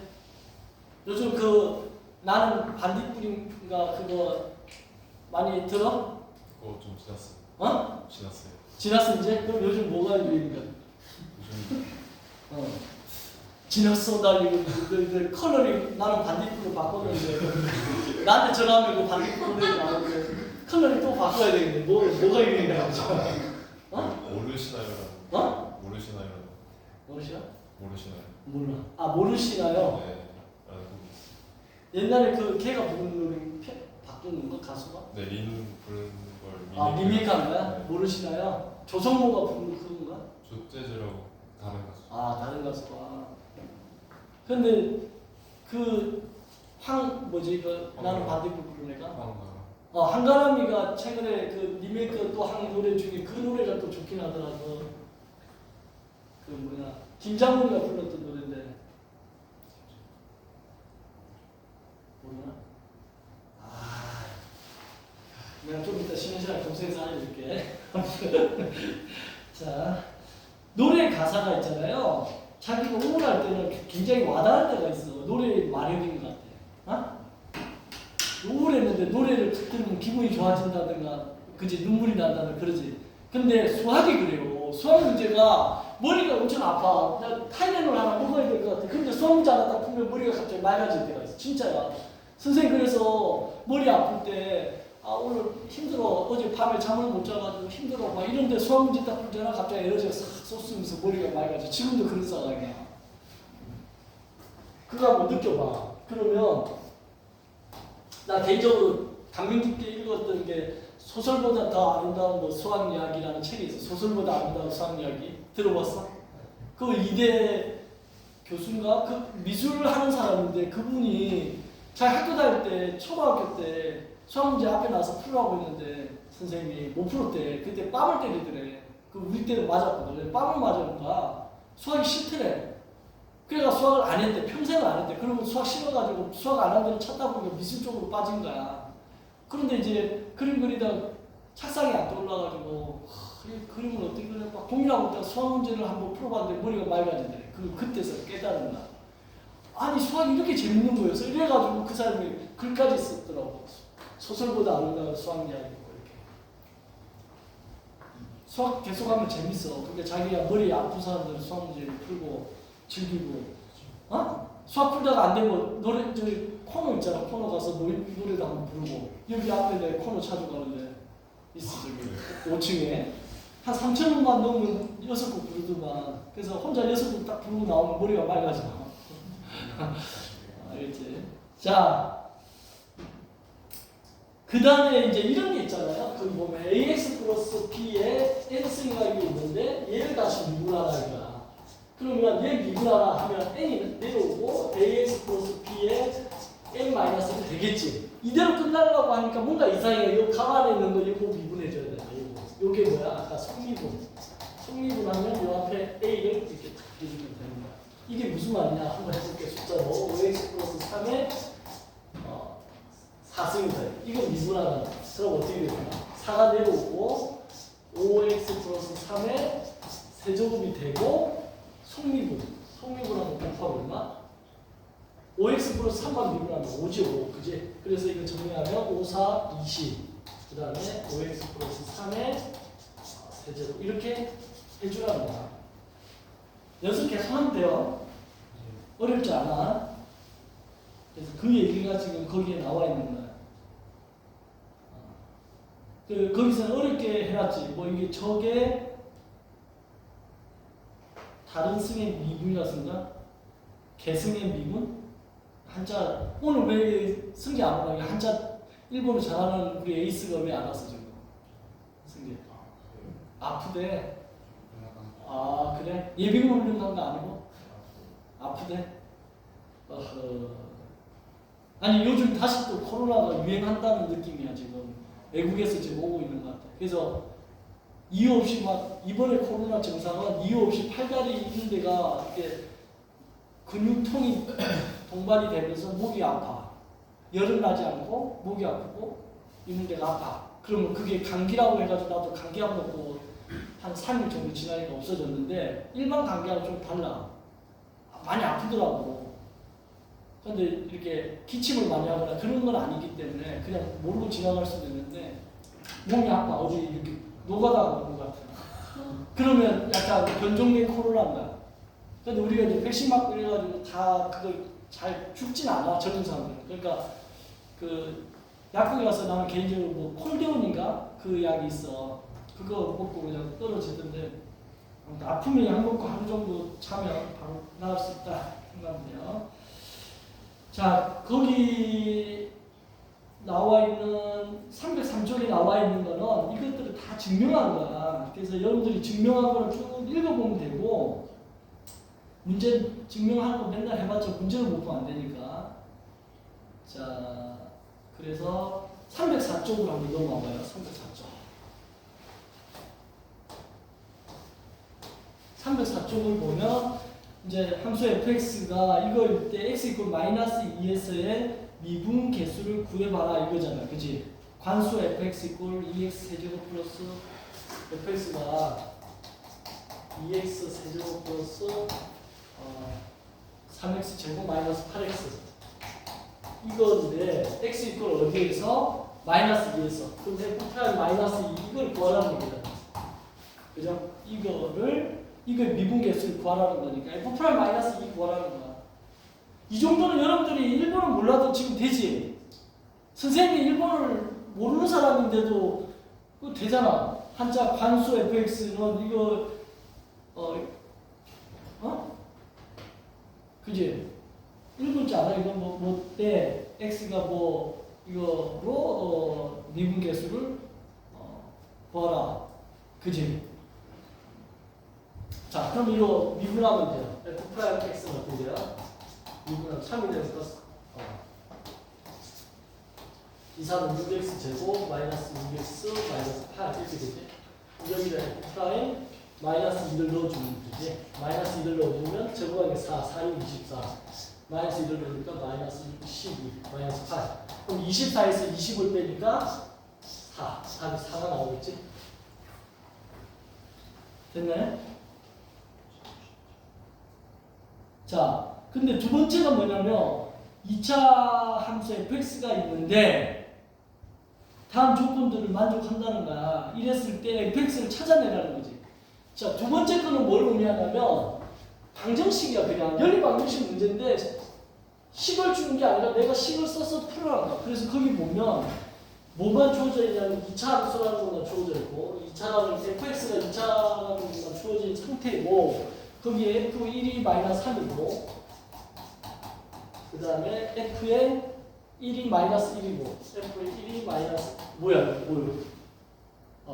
요즘 그 나는 반딧불인가 그거 많이 들어? 그거 좀 지났어요. 어? 지났어요. 지났어 이제? 그럼 요즘 뭐가 유행인가? 요즘 지났어. 나 이거 컬러링 나는 반딧불로 바꿨는데 나한테 전화하면 그 반딧불로 나오는데 컬러링 또 바꿔야 되겠네. 뭐가 유행이야 그죠? 모르시나요? 모르시나요? 모르시나? 모르시나요? 몰라. 모르시나요? 네. 옛날에 그 걔가 부른 노래 바꾸는 거 가수가? 네, 린 부르는 걸 리메이크한 거야? 네. 모르시나요? 조성모가 부른 그건가? 조재즈라고 다른 가수. 다른 가수가. 근데 그 나는 반딧불 부른 애가? 한가람이가 최근에 그 리메이크 또 한 노래 중에 그 노래가 또 좋긴 하더라고. 그 뭐냐 김장훈이가 불렀던 노래인데 모르나? 내가 좀 이따 쉬는 시간에 검색해서 알려줄게. 자, 노래 가사가 있잖아요. 자기가 우울할 때는 굉장히 와닿을 때가 있어. 노래 마력인 것 같아. 어? 우울했는데 노래를 탁 들으면 기분이 좋아진다든가, 그지? 눈물이 난다든가 그러지. 근데 수학이 그래요. 수학 문제가 머리가 엄청 아파. 나 타이레놀 하나 먹어야 될 것 같아. 근데 수학 문제 하나 딱 풀면 머리가 갑자기 맑아질 때가 있어. 진짜야. 선생님 그래서 머리 아플 때 오늘 힘들어. 어제 밤에 잠을 못 자가지고 힘들어. 막 이런데 수학 문제 딱 풀잖아. 갑자기 에너지가 싹 쏟으면서 머리가 맑아져. 지금도 그런 상황이야. 그거 한번 느껴봐. 그러면 나 개인적으로 감명 깊게 읽었던 게 소설보다 더 아름다운 뭐 수학 이야기라는 책이 있어. 소설보다 아름다운 수학 이야기 들어봤어? 그 이대 교수인가? 그 미술을 하는 사람인데 그분이 자기 학교 다닐 때 초등학교 때 수학 문제 앞에 나와서 풀라고 했는데 선생님이 못 풀었대. 그때 뺨을 때리더래. 그 우리 때는 맞았거든. 뺨을 맞으니까 수학이 싫더래. 그래가 수학을 안 했대. 평생을 안 했대. 그러면 수학 싫어가지고 수학 안 한 데를 찾다 보니까 미술 쪽으로 빠진 거야. 그런데 이제 그림 그리다 착상이 안 떠올라가지고 이 그림을 어떻게 그려? 막 고민하고 있다가 수학 문제를 한번 풀어봤는데 머리가 맑아지더래. 그때서 깨달은 거야. 아니 수학이 이렇게 재밌는 거였어. 이래가지고 그 사람이 글까지 썼더라고. 소설보다 아름다운 수학 이야기고 이렇게. 수학 계속하면 재밌어. 그러니까 자기가 머리 아픈 사람들은 수학 문제를 풀고 즐기고, 수학 풀다가 안 되면 노래 저기 코너 있잖아. 코너 가서 노래도 한번 부르고. 여기 앞에 내 코너 찾아가는데 있어 저기 5층에 한 3,000원만 넣으면 6곡 부르더만. 그래서 혼자 6곡 딱 부르고 나오면 머리가 맑아져. 알겠지? 자, 그 다음에 이제 이런 게 있잖아요. 거기 보면 ax 플러스 b에 n승이가 있는데 얘를 다시 미분하라 이거야. 그러면 얘 미분하라 하면 n이 내려오고 ax 플러스 b에 n-는 되겠지. 이대로 끝나려고 하니까 뭔가 이상해. 요 가만히 있는 거 이거 미분해줘야 된다. 요게 뭐야? 아까 성미분. 성미분하면 요 앞에 a를 이렇게 딱 해주면 되는 거야. 이게 무슨 말이냐? 한번 해볼게. 숫자로 5x 플러스 3에 4승이 돼. 이거 미분하는 거야. 그럼 어떻게 되냐? 4가 내려오고 5x 플러스 3에 세제곱이 되고 속미분. 속미분하고 곱하면 얼마? 5x 플러스 3만 미분하면 5지 5. 그지? 그래서 이거 정리하면 5, 4, 20. 그 다음에 5x 플러스 3에 세제곱. 이렇게 해주라는 거야. 연습 계속 하면 돼요. 어렵지 않아. 그래서 그 얘기가 지금 거기에 나와 있는 거야. 거기서는 어렵게 해놨지. 뭐 이게 저게 다른 승의 미분이라 쓴가? 개승의 미분? 한자 오늘 왜 승기 안 오나? 한자 일본어 잘하는 우리 에이스가 왜 안 왔어 지금? 승기 아프대. 아 그래? 예비군 훈련 간 거 아니고? 아프대? 아니 요즘 다시 또 코로나가 유행한다는 느낌이야 지금. 외국에서 지금 오고 있는 것 같아. 그래서 이유 없이 막 이번에 코로나 증상은 이유 없이 팔다리 있는 데가 이렇게 근육통이 동반이 되면서 목이 아파. 열은 나지 않고 목이 아프고 있는 데가 아파. 그러면 그게 감기라고 해가지고 나도 감기약 먹고 한 3일 정도 지나니까 없어졌는데 일반 감기하고 좀 달라. 많이 아프더라고. 근데 이렇게 기침을 많이 하거나 그런 건 아니기 때문에 그냥 모르고 지나갈 수도 있는데 몸이 아파. 어디 이렇게 노가다 오는 것 같아. 그러면 약간 변종된 코로나인가. 근데 우리가 이제 백신 맞고 이래가지고 다 그걸 잘 죽진 않아. 젊은 사람들은. 그러니까 그 약국에 가서 나는 개인적으로 뭐 콜데온인가 그 약이 있어. 그거 먹고 그냥 떨어지던데 아프면 약 먹고 하루 정도 자면 바로 나을 수 있다 생각합니다. 자, 거기 나와 있는 303쪽에 나와 있는 거는 이것들을 다 증명한 거야. 그래서 여러분들이 증명한 거를 쭉 읽어보면 되고 문제 증명하는 거 맨날 해봤자 문제를 못 보면 안 되니까. 자, 그래서 304쪽으로 한번 넘어가봐요. 304쪽. 304쪽을 보면 이제 함수 fx가 이거일 때 x 이퀄 마이너스 2에서의 미분 개수를 구해봐라 이거잖아. 그지? 관수 fx 이퀄 2x 세제곱 플러스 fx가 2x 세제곱 플러스 3x 제곱 마이너스 8x 이건데 x 이퀄 어디에서? 마이너스 2에서. 그럼 f' 마이너스 2 이걸 구하라는 겁니다. 그죠? 이걸 미분계수를 구하라는 거니까 f' 마이너스 2 구하라는 거야. 이 정도는 여러분들이 일본어 몰라도 지금 되지. 선생님이 일본어를 모르는 사람인데도 그거 되잖아. 한자 관수 fx는 이거 그지? 일본자 알아? 이거 때 x가 이거로 미분계수를 구하라. 그지? 자, 그럼 이거 미분하면 돼요. f'(x는 어떻게 돼요? 미분하면 3이 돼서 이사는 6x 제곱 마이너스 6x 마이너스 8 이렇게 되지. 여기다 f' 마이너스 2를 넣어주면 되지. 마이너스 2를 넣어주면 제곱하기 4, 4는 24. 마이너스 2를 넣으니까 마이너스 12, 마이너스 8. 그럼 24에서 20을 빼니까 4. 답이 4가 나오겠지? 됐나요? 자, 근데 두 번째가 뭐냐면 2차 함수 fx가 있는데 다음 조건들을 만족한다는 거야. 이랬을 때 fx를 찾아내라는 거지. 자, 두 번째 거는 뭘 의미하냐면 방정식이야. 그냥 연립 방정식 문제인데 식을 주는 게 아니라 내가 식을 써서 풀어라는 거야. 그래서 거기 보면 뭐만 주어져 있냐면 2차 함수라는 것만 주어져 있고 2차라는 fx가 2차라는 것만 주어진 상태이고 거기에 f1이 마이너스 3이고 그 다음에 f의 1이 마이너스 1이고 f의 1이 마이너스 뭐야?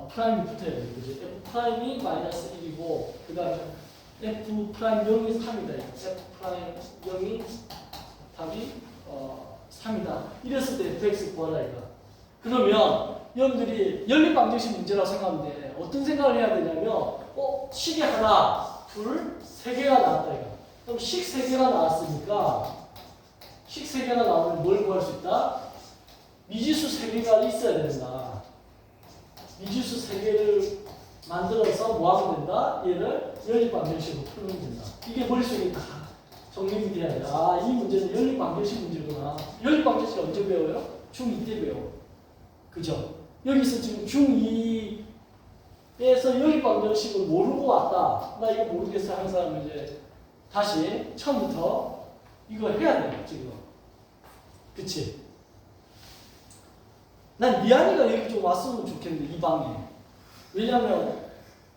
프라임이 붙어야 돼. 그지? f 프라임이 마이너스 1이고 그 다음에 f 프라임 0이 3이다. f 프라임 0이 답이 3이다. 이랬을 때 fx 구하라 이거. 그러면 여러분들이 연립방정식 문제라고 생각하면 돼. 어떤 생각을 해야 되냐면 식이 하나, 둘, 세 개가 나왔다 이거. 그럼 식 세 개가 나왔으니까 식 3개가 나오면 뭘 구할 수 있다? 미지수 3개가 있어야 된다. 미지수 3개를 만들어서 뭐 하면 된다? 얘를 연립방정식으로 풀면 된다. 이게 머릿속에 다 정립이 돼야 돼. 아, 이 문제는 연립방정식 문제구나. 연립방정식 언제 배워요? 중2 때 배워. 그죠? 여기서 지금 중2에서 연립방정식을 모르고 왔다. 나 이거 모르겠어 하는 사람은 이제 다시 처음부터 이거 해야 돼, 지금. 그치? 난 미안이가 여기 좀 왔으면 좋겠는데, 이 방에. 왜냐면,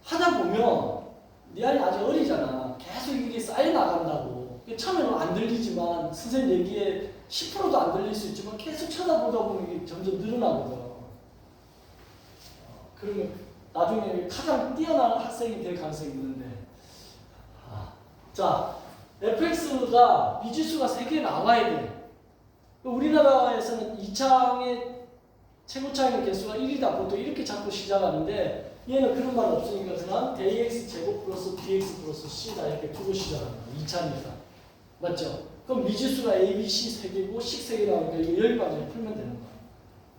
하다 보면, 미안이 아직 어리잖아. 계속 이게 쌓여 나간다고. 처음에는 안 들리지만, 선생님 얘기에 10%도 안 들릴 수 있지만, 계속 쳐다보다 보면 이게 점점 늘어나거든. 그러면, 나중에 가장 뛰어난 학생이 될 가능성이 있는데. 자, fx가 미지수가 3개 나와야 돼. 우리나라에서는 2차항의 최고차항의 개수가 1이다. 보통 이렇게 자꾸 시작하는데 얘는 그런 말 없으니까 그냥 ax 제곱 플러스 bx 플러스 c다 이렇게 두고 시작합니다. 2차니까. 맞죠? 그럼 미지수가 a, b, c 3개고 식 3개 나오니까 이거 연립방정식 풀면 되는 거야.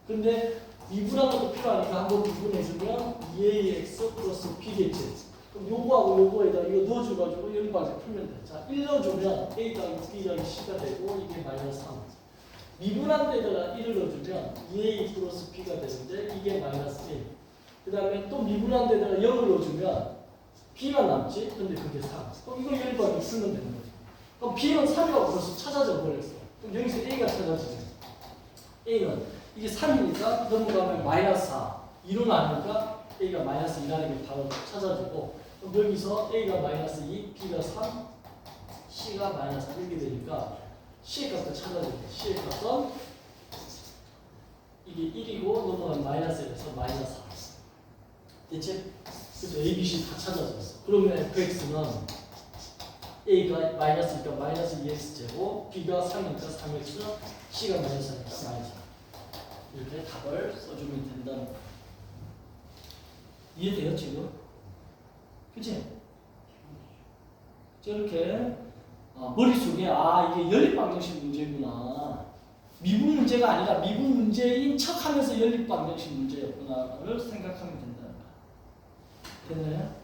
근데 미분하는 것도 필요하니까 한번 미분해주면 2ax 플러스 b겠지. 그럼 요거하고 요거에다 이거 넣어줘가지고 연립방정식 풀면 돼. 자, 1 넣어주면 a 더하기 b 더하기 c가 되고 이게 마이너스 3. 미분한 데다가 1을 넣어주면 2a 플러스 b가 되는데 이게 마이너스 1. 그 다음에 또 미분한 데다가 0을 넣어주면 b만 남지? 근데 그게 3. 그럼 이거 연립방정식 풀면 되는 거지. 그럼 b는 3이라고 벌써 찾아져 버렸어. 그럼 여기서 a가 찾아지죠. a는 이게 3이니까 넘어가면 마이너스 4. 2로 나누니까 a가 마이너스 2라는 게 바로 찾아지고 그럼 여기서 a가 마이너스 2, b가 3, c가 마이너스 4 이렇게 되니까 c의 값을 찾아주면 c의 값은 이게 1이고 넘어가면 마이너스 1에서 마이너스 4. 됐지? 그래서 a, b, c 다 찾아졌어. 그러면 fx는 a가 마이너스니까 마이너스 2x 제곱, b가 3이니까 3x, c가 마이너스 4니까 마이너스 4. 이렇게 답을 써주면 된다는 거야. 이해돼요 지금? 그치? 저렇게 머릿속에 이게 연립방정식 문제구나. 미분 문제가 아니라 미분 문제인 척하면서 연립방정식 문제였구나를 생각하면 된다는 거야. 됐나요?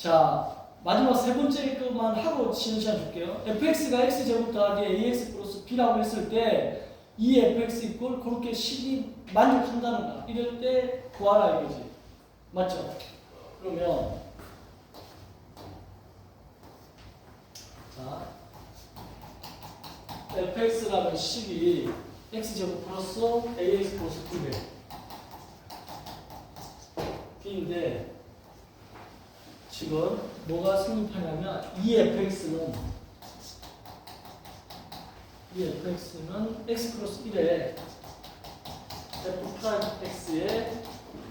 자, 마지막 세 번째 것만 하고 쉬는 시간 줄게요. fx가 x제곱 더하기 ax 플러스 b라고 했을 때 이 fx 이꼴 그렇게 식이 만족한다는 거야. 이럴 때 구하라 이거지. 맞죠? 그러면 자, fx라는 식이 x제곱 플러스 ax 플러스 b인데 지금 뭐가 성립하냐면 이 fx는 x 플러스 1에 f 프라임 x에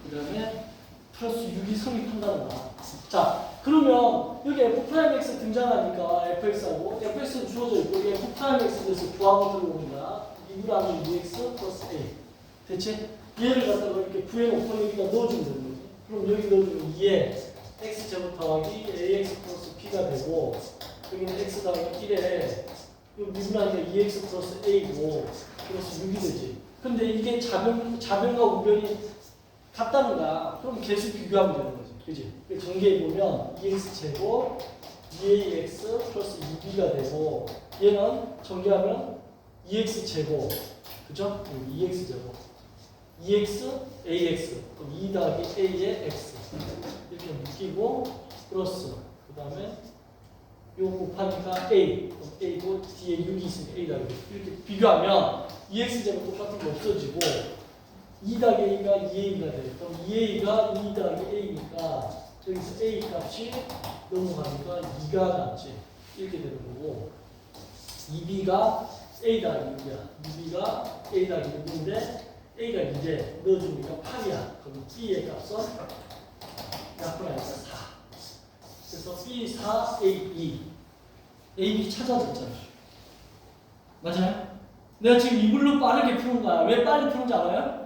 그 다음에 플러스 6이 성립한다는 거야. 자, 그러면 여기 f 프라임 x 등장하니까 fx하고 fx는 주어져 있고 여기 f 프라임 x에 대해서 구하고 들어오는 거야. 이거라면 ux 플러스 a. 대체 얘를 갖다가 이렇게 구해놓고 여기다 넣어주면 되는 거지. 그럼 여기 넣어주면 2에 x제곱 더하기 ax 플러스 b가 되고 여기는 x 더하기 1에 미분하니까 2x 플러스 a고 플러스 6이 되지. 근데 이게 자변과 우변이 같다는 거야. 그럼 계수 비교하면 되는 거지. 그지? 전개해 보면 2x제곱 2ax 플러스 2b가 되고 얘는 전개하면 2x제곱 그죠? 2x제곱 2x ax 그럼 2 더하기 a의 x 이렇게 묶이고 플러스 그 다음에 요 곱하니까 a 그럼 a고 뒤에 6이 있으니까 a 더하기 이렇게 비교하면 2x제곱 똑같은 거 없어지고 2 더하기 a가 2a가 돼. 그럼 2a가 2 더하기 a니까 여기서 a 값이 넘어가니까 2가 남지. 이렇게 되는 거고 2b가 a 더하기 6이야. 2b가 a 더하기 6인데 a가 이제 넣어주니까 8이야. 그럼 b의 값은 약분하니까 4. 그래서 b 4, a 2. a, b 찾아줬잖아. 맞아요? 내가 지금 이걸로 빠르게 푸는 거야. 왜 빨리 푸는지 알아요?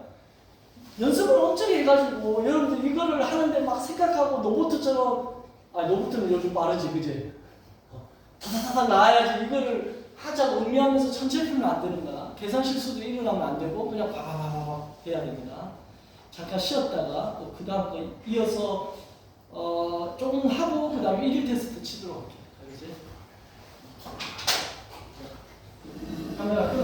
연습을 엄청 해가지고 여러분들 이거를 하는데 막 생각하고 로봇처럼 로봇은 요즘 빠르지 그지? 다다다닥 나와야지 이거를 하자고 음미하면서 천천히 풀면 안 되는 거야. 계산 실수도 일어나면 안 되고 그냥 바바바바 해야 됩니다. 잠깐 쉬었다가 또 그 다음 거 이어서 조금 하고 그 다음에 1일 테스트 치도록 할게요. 알겠지? 카메라 끄